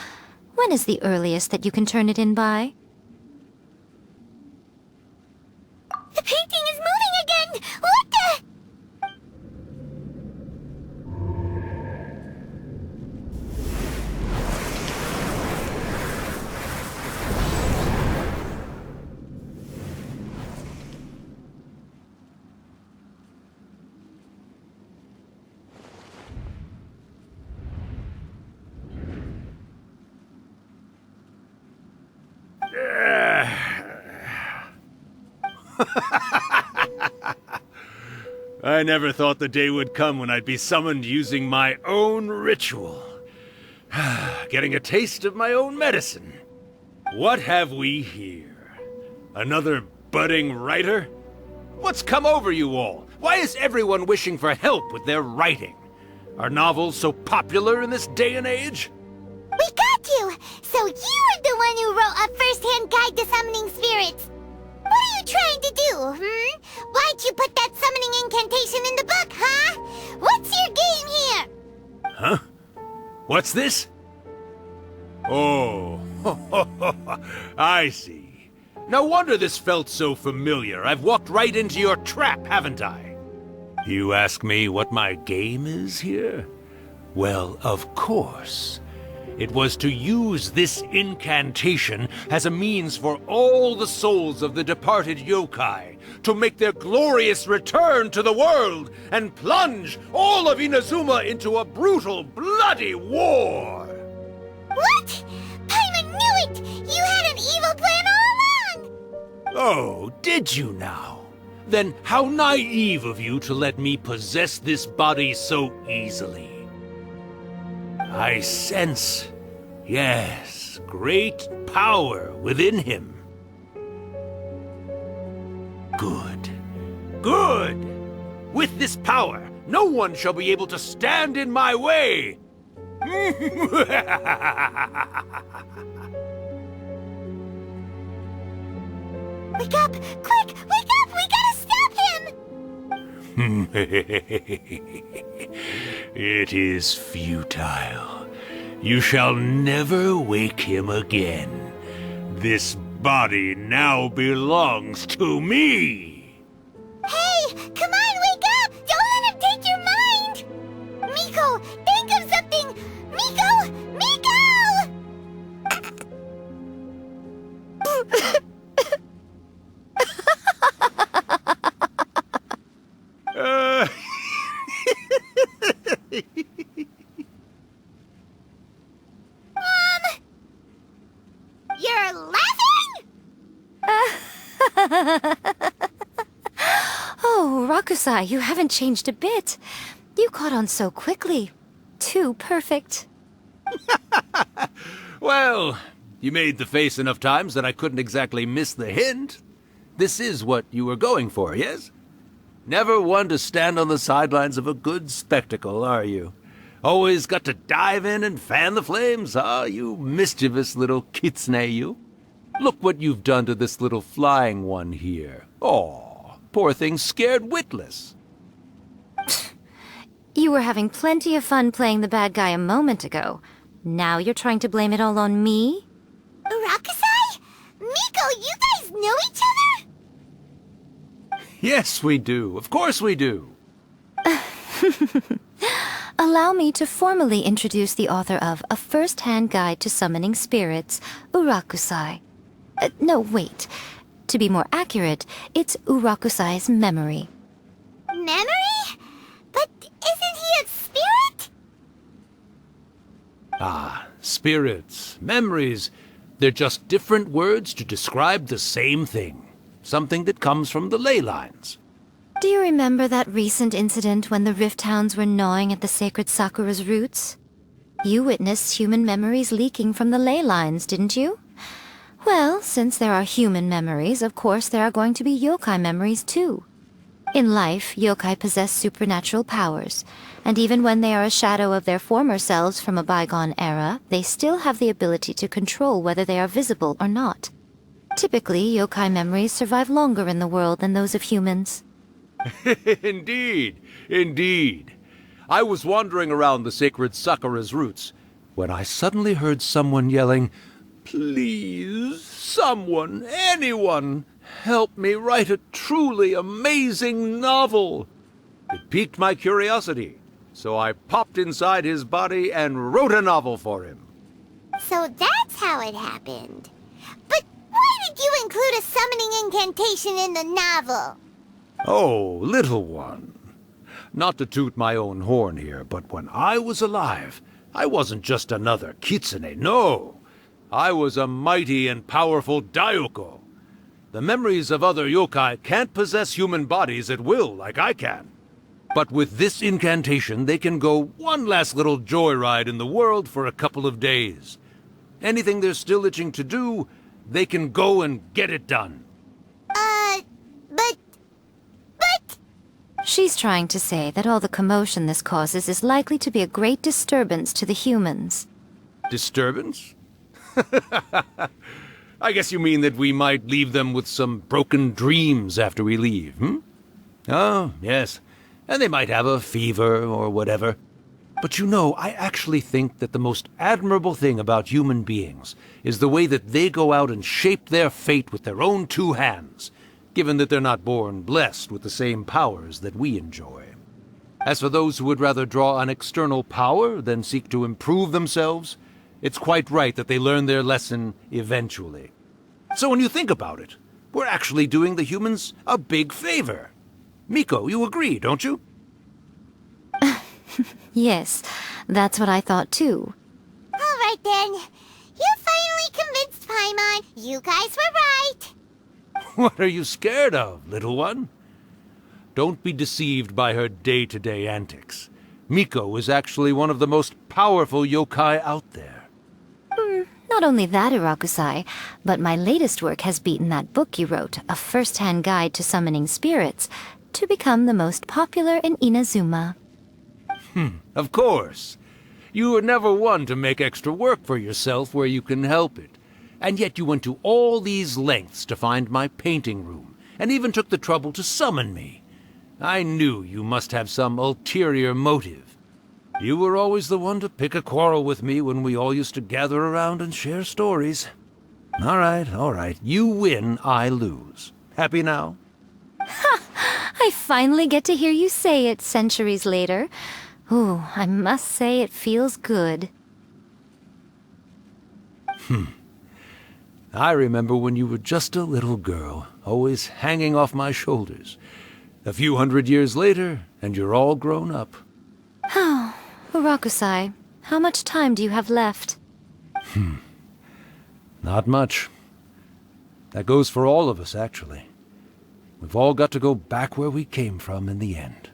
When is the earliest that you can turn it in by? The painting is moving again! What the? I never thought the day would come when I'd be summoned using my own ritual. Getting a taste of my own medicine. What have we here? Another budding writer? What's come over you all? Why is everyone wishing for help with their writing? Are novels so popular in this day and age? We got you! So you're the one who wrote A First-Hand Guide to Summoning Spirits! What are you trying to do, Why'd you put that summoning incantation in the book, huh? What's your game here? Huh? What's this? Oh, I see. No wonder this felt so familiar. I've walked right into your trap, haven't I? You ask me what my game is here? Well, of course. It was to use this incantation as a means for all the souls of the departed yokai to make their glorious return to the world and plunge all of Inazuma into a brutal, bloody war! What? Paimon knew it! You had an evil plan all along! Oh, did you now? Then how naive of you to let me possess this body so easily. I sense, yes, great power within him. Good. Good! With this power, no one shall be able to stand in my way! Wake up! Quick! Wake up! We gotta stop him! It is futile. You shall never wake him again. This body now belongs to me! Hey! Come on, wake up! Don't let him take your mind! Miko, think of something! Miko! Miko! You're laughing? Oh, Rakusai, you haven't changed a bit. You caught on so quickly. Too perfect. Well, you made the face enough times that I couldn't exactly miss the hint. This is what you were going for, yes? Never one to stand on the sidelines of a good spectacle, are you? Always got to dive in and fan the flames, huh? You mischievous little kitsune, you. Look what you've done to this little flying one here. Aw, poor thing scared witless. You were having plenty of fun playing the bad guy a moment ago. Now you're trying to blame it all on me? Rakusai? Miko, you guys know each other? Yes, we do. Of course we do. Allow me to formally introduce the author of A First-Hand Guide to Summoning Spirits, Urakusai. No, wait. To be more accurate, it's Urakusai's memory. Memory? But isn't he a spirit? Ah, spirits, memories. They're just different words to describe the same thing. Something that comes from the ley lines. Do you remember that recent incident when the Rift Hounds were gnawing at the sacred Sakura's roots? You witnessed human memories leaking from the ley lines, didn't you? Well, since there are human memories, of course there are going to be yokai memories too. In life, yokai possess supernatural powers, and even when they are a shadow of their former selves from a bygone era, they still have the ability to control whether they are visible or not. Typically, yokai memories survive longer in the world than those of humans. Indeed, indeed. I was wandering around the sacred Sakura's roots when I suddenly heard someone yelling, "Please, someone, anyone, help me write a truly amazing novel." It piqued my curiosity, so I popped inside his body and wrote a novel for him. So that's how it happened. But why did you include a summoning incantation in the novel? Oh, little one. Not to toot my own horn here, but when I was alive, I wasn't just another kitsune, no. I was a mighty and powerful Daiyoko. The memories of other yokai can't possess human bodies at will like I can. But with this incantation, they can go one last little joyride in the world for a couple of days. Anything they're still itching to do, they can go and get it done. But... She's trying to say that all the commotion this causes is likely to be a great disturbance to the humans. Disturbance? I guess you mean that we might leave them with some broken dreams after we leave, hmm? Oh, yes. And they might have a fever or whatever. But you know, I actually think that the most admirable thing about human beings is the way that they go out and shape their fate with their own two hands, given that they're not born blessed with the same powers that we enjoy. As for those who would rather draw on external power than seek to improve themselves, it's quite right that they learn their lesson eventually. So when you think about it, we're actually doing the humans a big favor. Miko, you agree, don't you? Yes, that's what I thought too. All right then. You finally convinced Paimon. You guys were right. What are you scared of, little one? Don't be deceived by her day-to-day antics. Miko is actually one of the most powerful yokai out there. Not only that, Irakusai, but my latest work has beaten that book you wrote, A First-Hand Guide to Summoning Spirits, to become the most popular in Inazuma. Of course. You were never one to make extra work for yourself where you can help it. And yet you went to all these lengths to find my painting room, and even took the trouble to summon me. I knew you must have some ulterior motive. You were always the one to pick a quarrel with me when we all used to gather around and share stories. All right. You win, I lose. Happy now? I finally get to hear you say it centuries later. Ooh, I must say it feels good. I remember when you were just a little girl, always hanging off my shoulders. A few 100 years later, and you're all grown up. Oh, Urakusai, how much time do you have left? Not much. That goes for all of us, actually. We've all got to go back where we came from in the end.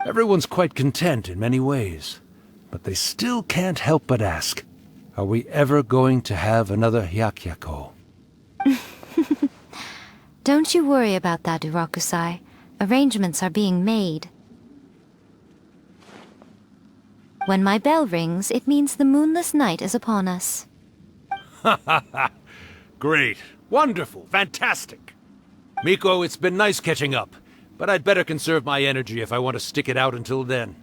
Everyone's quite content in many ways, but they still can't help but ask, are we ever going to have another Hyakyako? Don't you worry about that, Urakusai. Arrangements are being made. When my bell rings, it means the moonless night is upon us. Great. Wonderful. Fantastic. Miko, it's been nice catching up, but I'd better conserve my energy if I want to stick it out until then.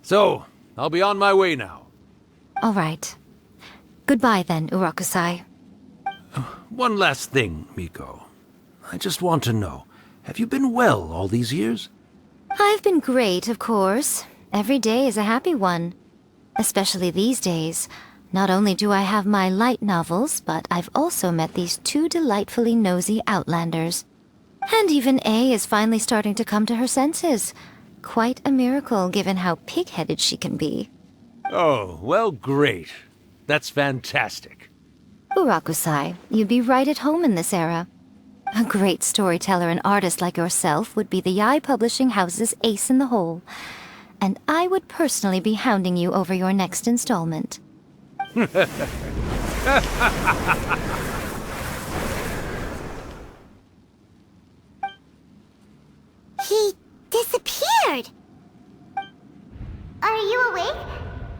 So, I'll be on my way now. All right. Goodbye then, Urakusai. One last thing, Miko. I just want to know, have you been well all these years? I've been great, of course. Every day is a happy one. Especially these days. Not only do I have my light novels, but I've also met these two delightfully nosy outlanders. And even A is finally starting to come to her senses. Quite a miracle, given how pig-headed she can be. Oh, well, great. That's fantastic. Urakusai, you'd be right at home in this era. A great storyteller and artist like yourself would be the YAE Publishing House's ace in the hole. And I would personally be hounding you over your next installment. He disappeared! Are you awake?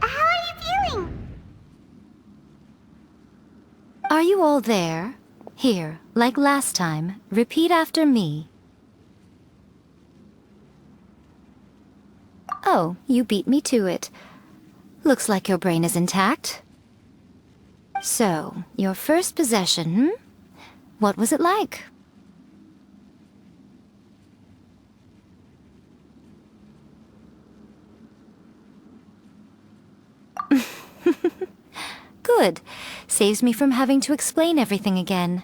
How are you feeling? Are you all there? Here, like last time, repeat after me. Oh, you beat me to it. Looks like your brain is intact. So, your first possession, hmm? What was it like? Good. Saves me from having to explain everything again.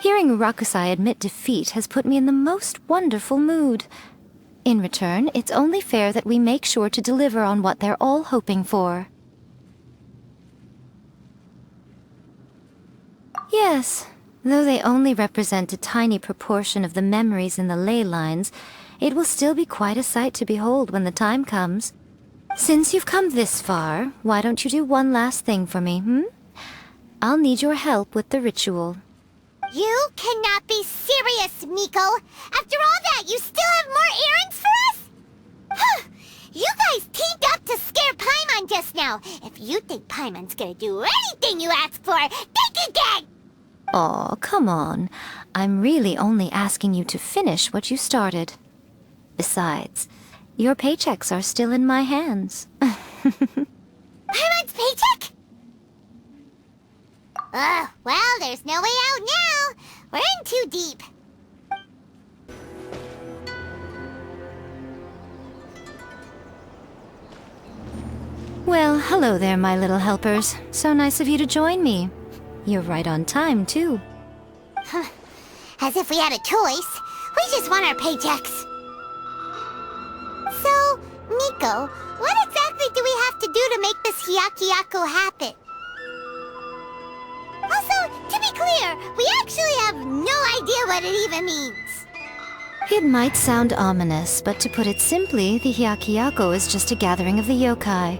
Hearing Rakusai admit defeat has put me in the most wonderful mood. In return, it's only fair that we make sure to deliver on what they're all hoping for. Yes, though they only represent a tiny proportion of the memories in the ley lines, it will still be quite a sight to behold when the time comes. Since you've come this far, why don't you do one last thing for me, hmm? I'll need your help with the ritual. You cannot be serious, Miko! After all that, you still have more errands for us? Huh! You guys teamed up to scare Paimon just now! If you think Paimon's gonna do anything you ask for, think again! Aw, come on. I'm really only asking you to finish what you started. Besides, your paychecks are still in my hands. Paimon's paycheck? Well, there's no way out now. We're in too deep. Well, hello there, my little helpers. So nice of you to join me. You're right on time, too. As if we had a choice. We just want our paychecks. So, Miko, what exactly do we have to do to make this Hyakuyaku happen? Also, to be clear, we actually have no idea what it even means. It might sound ominous, but to put it simply, the Hyakuyaku is just a gathering of the yokai.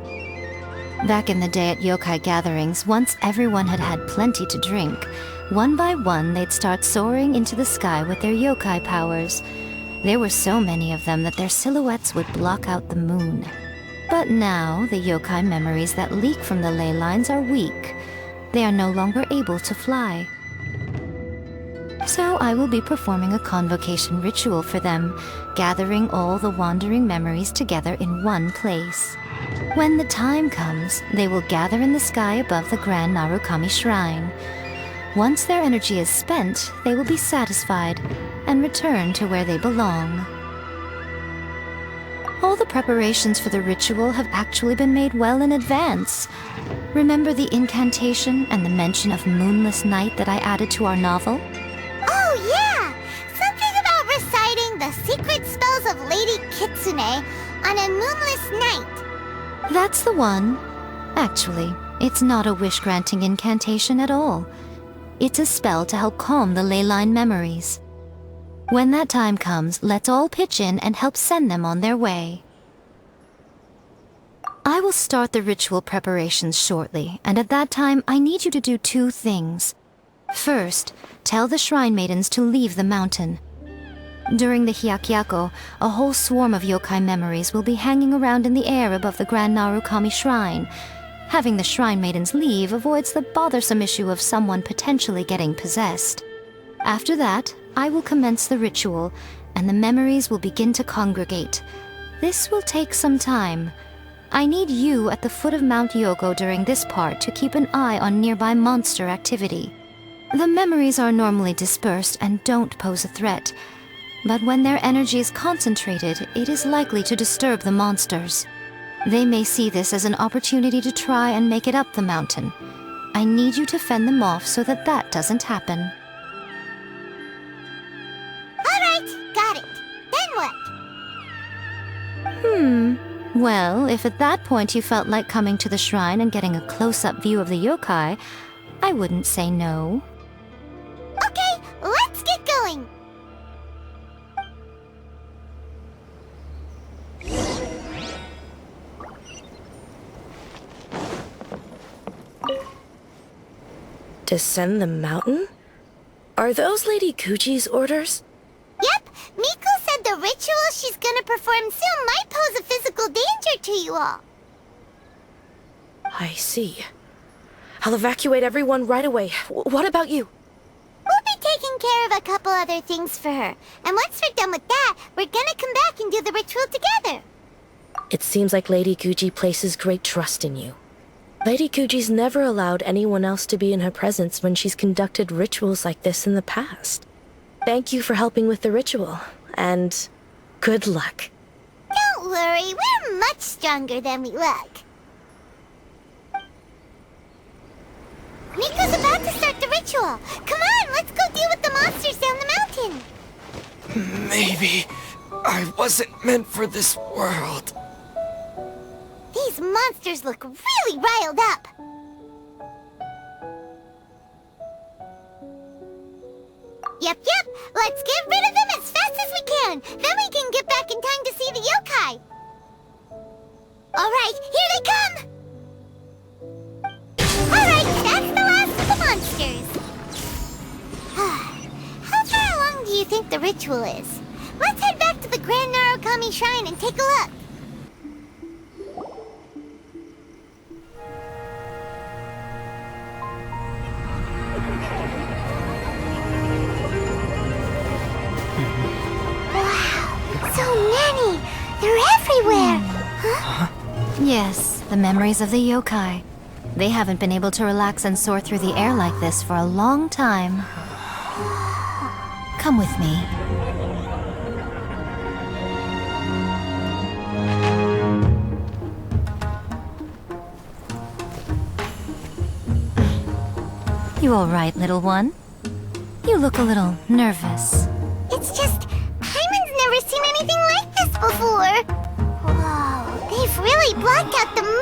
Back in the day at yokai gatherings, once everyone had had plenty to drink, one by one they'd start soaring into the sky with their yokai powers. There were so many of them that their silhouettes would block out the moon. But now, the yokai memories that leak from the ley lines are weak. They are no longer able to fly. So I will be performing a convocation ritual for them, gathering all the wandering memories together in one place. When the time comes, they will gather in the sky above the Grand Narukami Shrine. Once their energy is spent, they will be satisfied and return to where they belong. All the preparations for the ritual have actually been made well in advance. Remember the incantation and the mention of moonless night that I added to our novel? Oh, yeah! Something about reciting the secret spells of Lady Kitsune on a moonless night. That's the one. Actually, it's not a wish-granting incantation at all. It's a spell to help calm the ley line memories. When that time comes, let's all pitch in and help send them on their way. I will start the ritual preparations shortly, and at that time I need you to do two things. First, tell the shrine maidens to leave the mountain. During the Hyakuyaku, a whole swarm of yokai memories will be hanging around in the air above the Grand Narukami Shrine. Having the shrine maidens leave avoids the bothersome issue of someone potentially getting possessed. After that, I will commence the ritual, and the memories will begin to congregate. This will take some time. I need you at the foot of Mount Yogo during this part to keep an eye on nearby monster activity. The memories are normally dispersed and don't pose a threat, but when their energy is concentrated, it is likely to disturb the monsters. They may see this as an opportunity to try and make it up the mountain. I need you to fend them off so that that doesn't happen. Alright, got it. Then what? Well, if at that point you felt like coming to the shrine and getting a close-up view of the yokai, I wouldn't say no. Okay, let's get going. Descend the mountain? Are those Lady Kuji's orders? Yep, Miko said the ritual she's gonna perform soon might pose a physical danger to you all. I see. I'll evacuate everyone right away. What about you? We'll be taking care of a couple other things for her. And once we're done with that, we're gonna come back and do the ritual together. It seems like Lady Kuji places great trust in you. Lady Kuji's never allowed anyone else to be in her presence when she's conducted rituals like this in the past. Thank you for helping with the ritual, and good luck. Don't worry, we're much stronger than we look. Miko's about to start the ritual. Come on, let's go deal with the monsters down the mountain. Maybe I wasn't meant for this world. These monsters look really riled up. Yep, let's get rid of them as fast as we can. Then we can get back in time to see the yokai. Alright, here they come! Alright, that's the last of the monsters. How far along do you think the ritual is? Let's head back to the Grand Narukami Shrine and take a look. So many! They're everywhere! Huh? Yes, the memories of the yokai. They haven't been able to relax and soar through the air like this for a long time. Come with me. You all right, little one? You look a little nervous. It's just, Paimon's never seen anything like this before. Whoa, they've really blocked out the moon!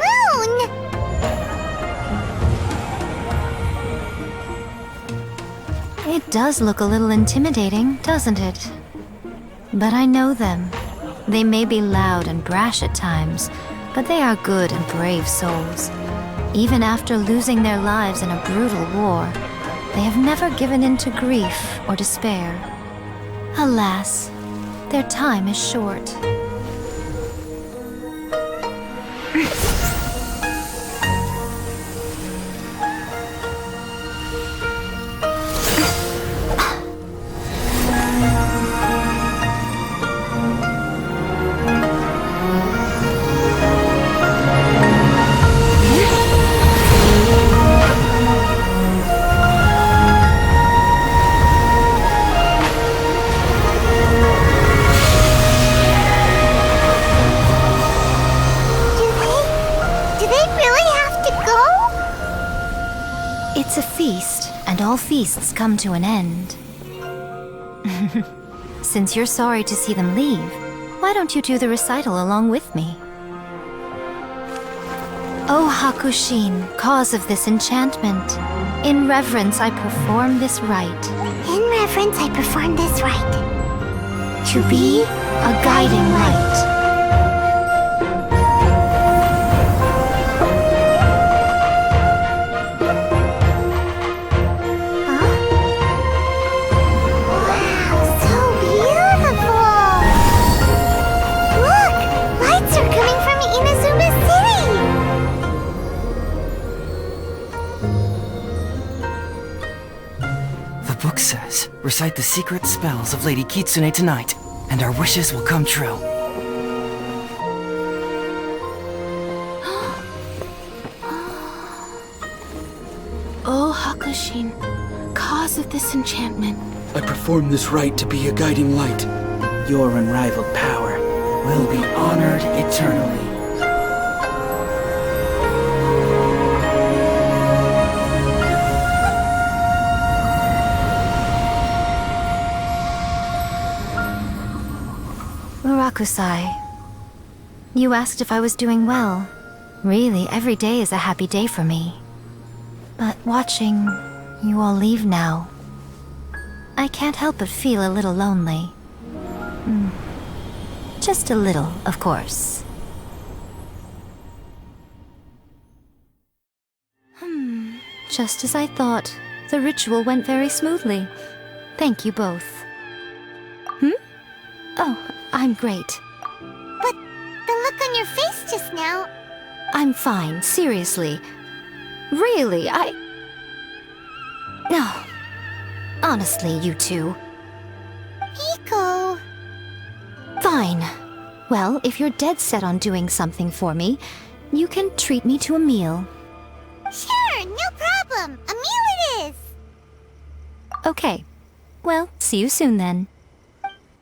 It does look a little intimidating, doesn't it? But I know them. They may be loud and brash at times, but they are good and brave souls. Even after losing their lives in a brutal war, they have never given in to grief or despair. Alas, their time is short. It's a feast, and all feasts come to an end. Since you're sorry to see them leave, why don't you do the recital along with me? O Hakushin, cause of this enchantment, in reverence I perform this rite. In reverence I perform this rite. To be a guiding light. Book says, recite the secret spells of Lady Kitsune tonight, and our wishes will come true. O Hakushin, cause of this enchantment. I perform this rite to be a guiding light. Your unrivaled power will be honored eternally. Murakusai, you asked if I was doing well. Really, every day is a happy day for me. But watching you all leave now, I can't help but feel a little lonely. Just a little, of course. Just as I thought, The ritual went very smoothly. Thank you both. Oh, I'm great. But the look on your face just now... I'm fine, seriously. Really, No. Honestly, you two. Miko... Fine. Well, if you're dead set on doing something for me, you can treat me to a meal. Sure, no problem. A meal it is. Okay. Well, see you soon then.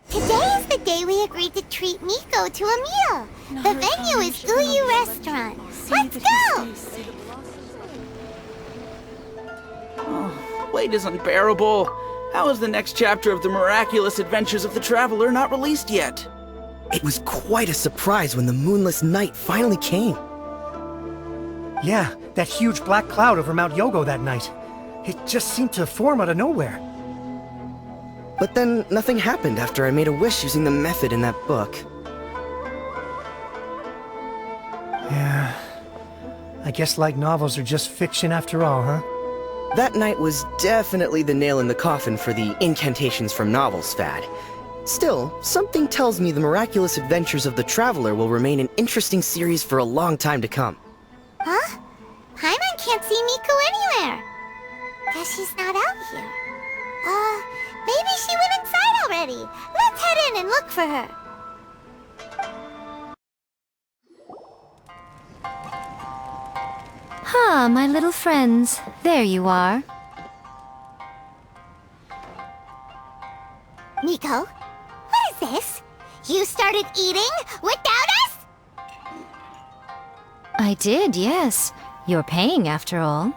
Today is the day we agreed to treat Miko to a meal. The venue is Uyu Restaurant. Let's go! Oh, wait is unbearable. How is the next chapter of the miraculous adventures of the Traveler not released yet? It was quite a surprise when the moonless night finally came. Yeah, that huge black cloud over Mount Yogo that night. It just seemed to form out of nowhere. But then nothing happened after I made a wish using the method in that book. Yeah. I guess light novels are just fiction after all, huh? That night was definitely the nail in the coffin for the incantations from novels fad. Still, something tells me the miraculous adventures of the Traveler will remain an interesting series for a long time to come. Huh? Paimon can't see Miko anywhere. Guess she's not out here. Maybe she went inside already. Let's head in and look for her. Ah, my little friends. There you are. Miko, what is this? You started eating without us? I did, yes. You're paying, after all.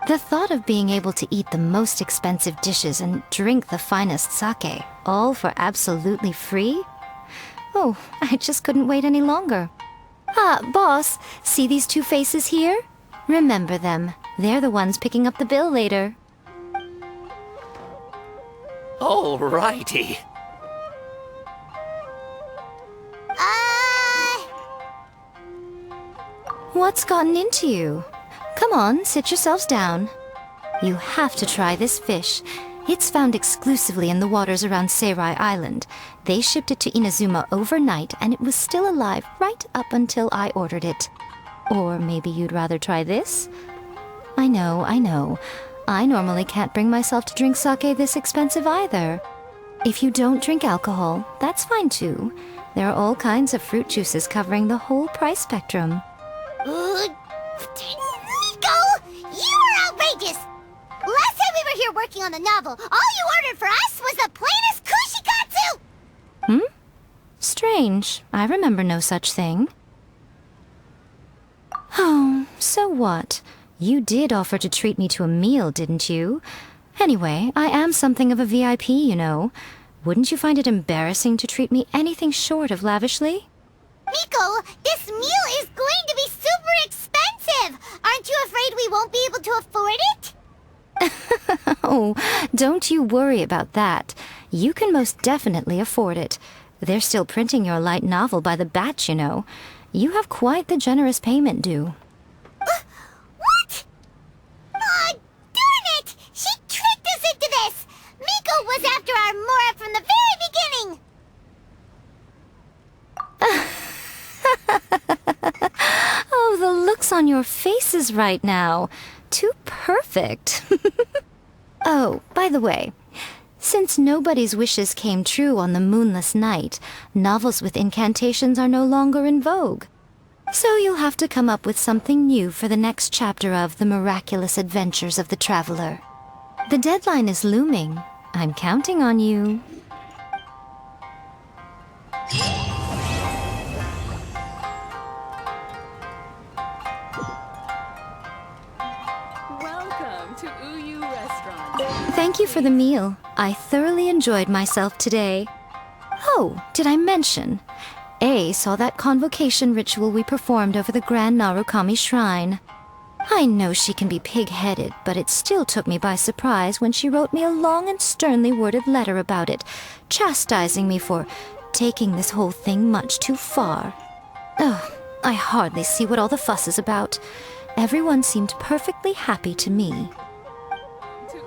The thought of being able to eat the most expensive dishes and drink the finest sake, all for absolutely free? Oh, I just couldn't wait any longer. Ah, boss, see these two faces here? Remember them. They're the ones picking up the bill later. Alrighty. What's gotten into you? Come on, sit yourselves down. You have to try this fish. It's found exclusively in the waters around Seirai Island. They shipped it to Inazuma overnight, and it was still alive right up until I ordered it. Or maybe you'd rather try this? I know. I normally can't bring myself to drink sake this expensive either. If you don't drink alcohol, that's fine too. There are all kinds of fruit juices covering the whole price spectrum. Nico! You are outrageous! Last time we were here working on the novel, all you ordered for us was the plainest kushikatsu! Strange. I remember no such thing. Oh, so what? You did offer to treat me to a meal, didn't you? Anyway, I am something of a VIP, you know. Wouldn't you find it embarrassing to treat me anything short of lavishly? Miko, this meal is going to be super expensive! Aren't you afraid we won't be able to afford it? Oh, don't you worry about that. You can most definitely afford it. They're still printing your light novel by the batch, you know. You have quite the generous payment due. What? Aw, darn it! She tricked us into this! Miko was after our Mora from the very beginning! Oh, the looks on your faces right now. Too perfect. Oh, by the way, since nobody's wishes came true on the moonless night, novels with incantations are no longer in vogue. So you'll have to come up with something new for the next chapter of The Miraculous Adventures of the Traveler. The deadline is looming. I'm counting on you. Welcome to Uyu Restaurant. Thank you for the meal. I thoroughly enjoyed myself today. Oh, did I mention? A saw that convocation ritual we performed over the Grand Narukami Shrine. I know she can be pig-headed, but it still took me by surprise when she wrote me a long and sternly worded letter about it, chastising me for taking this whole thing much too far. Oh, I hardly see what all the fuss is about. Everyone seemed perfectly happy to me. To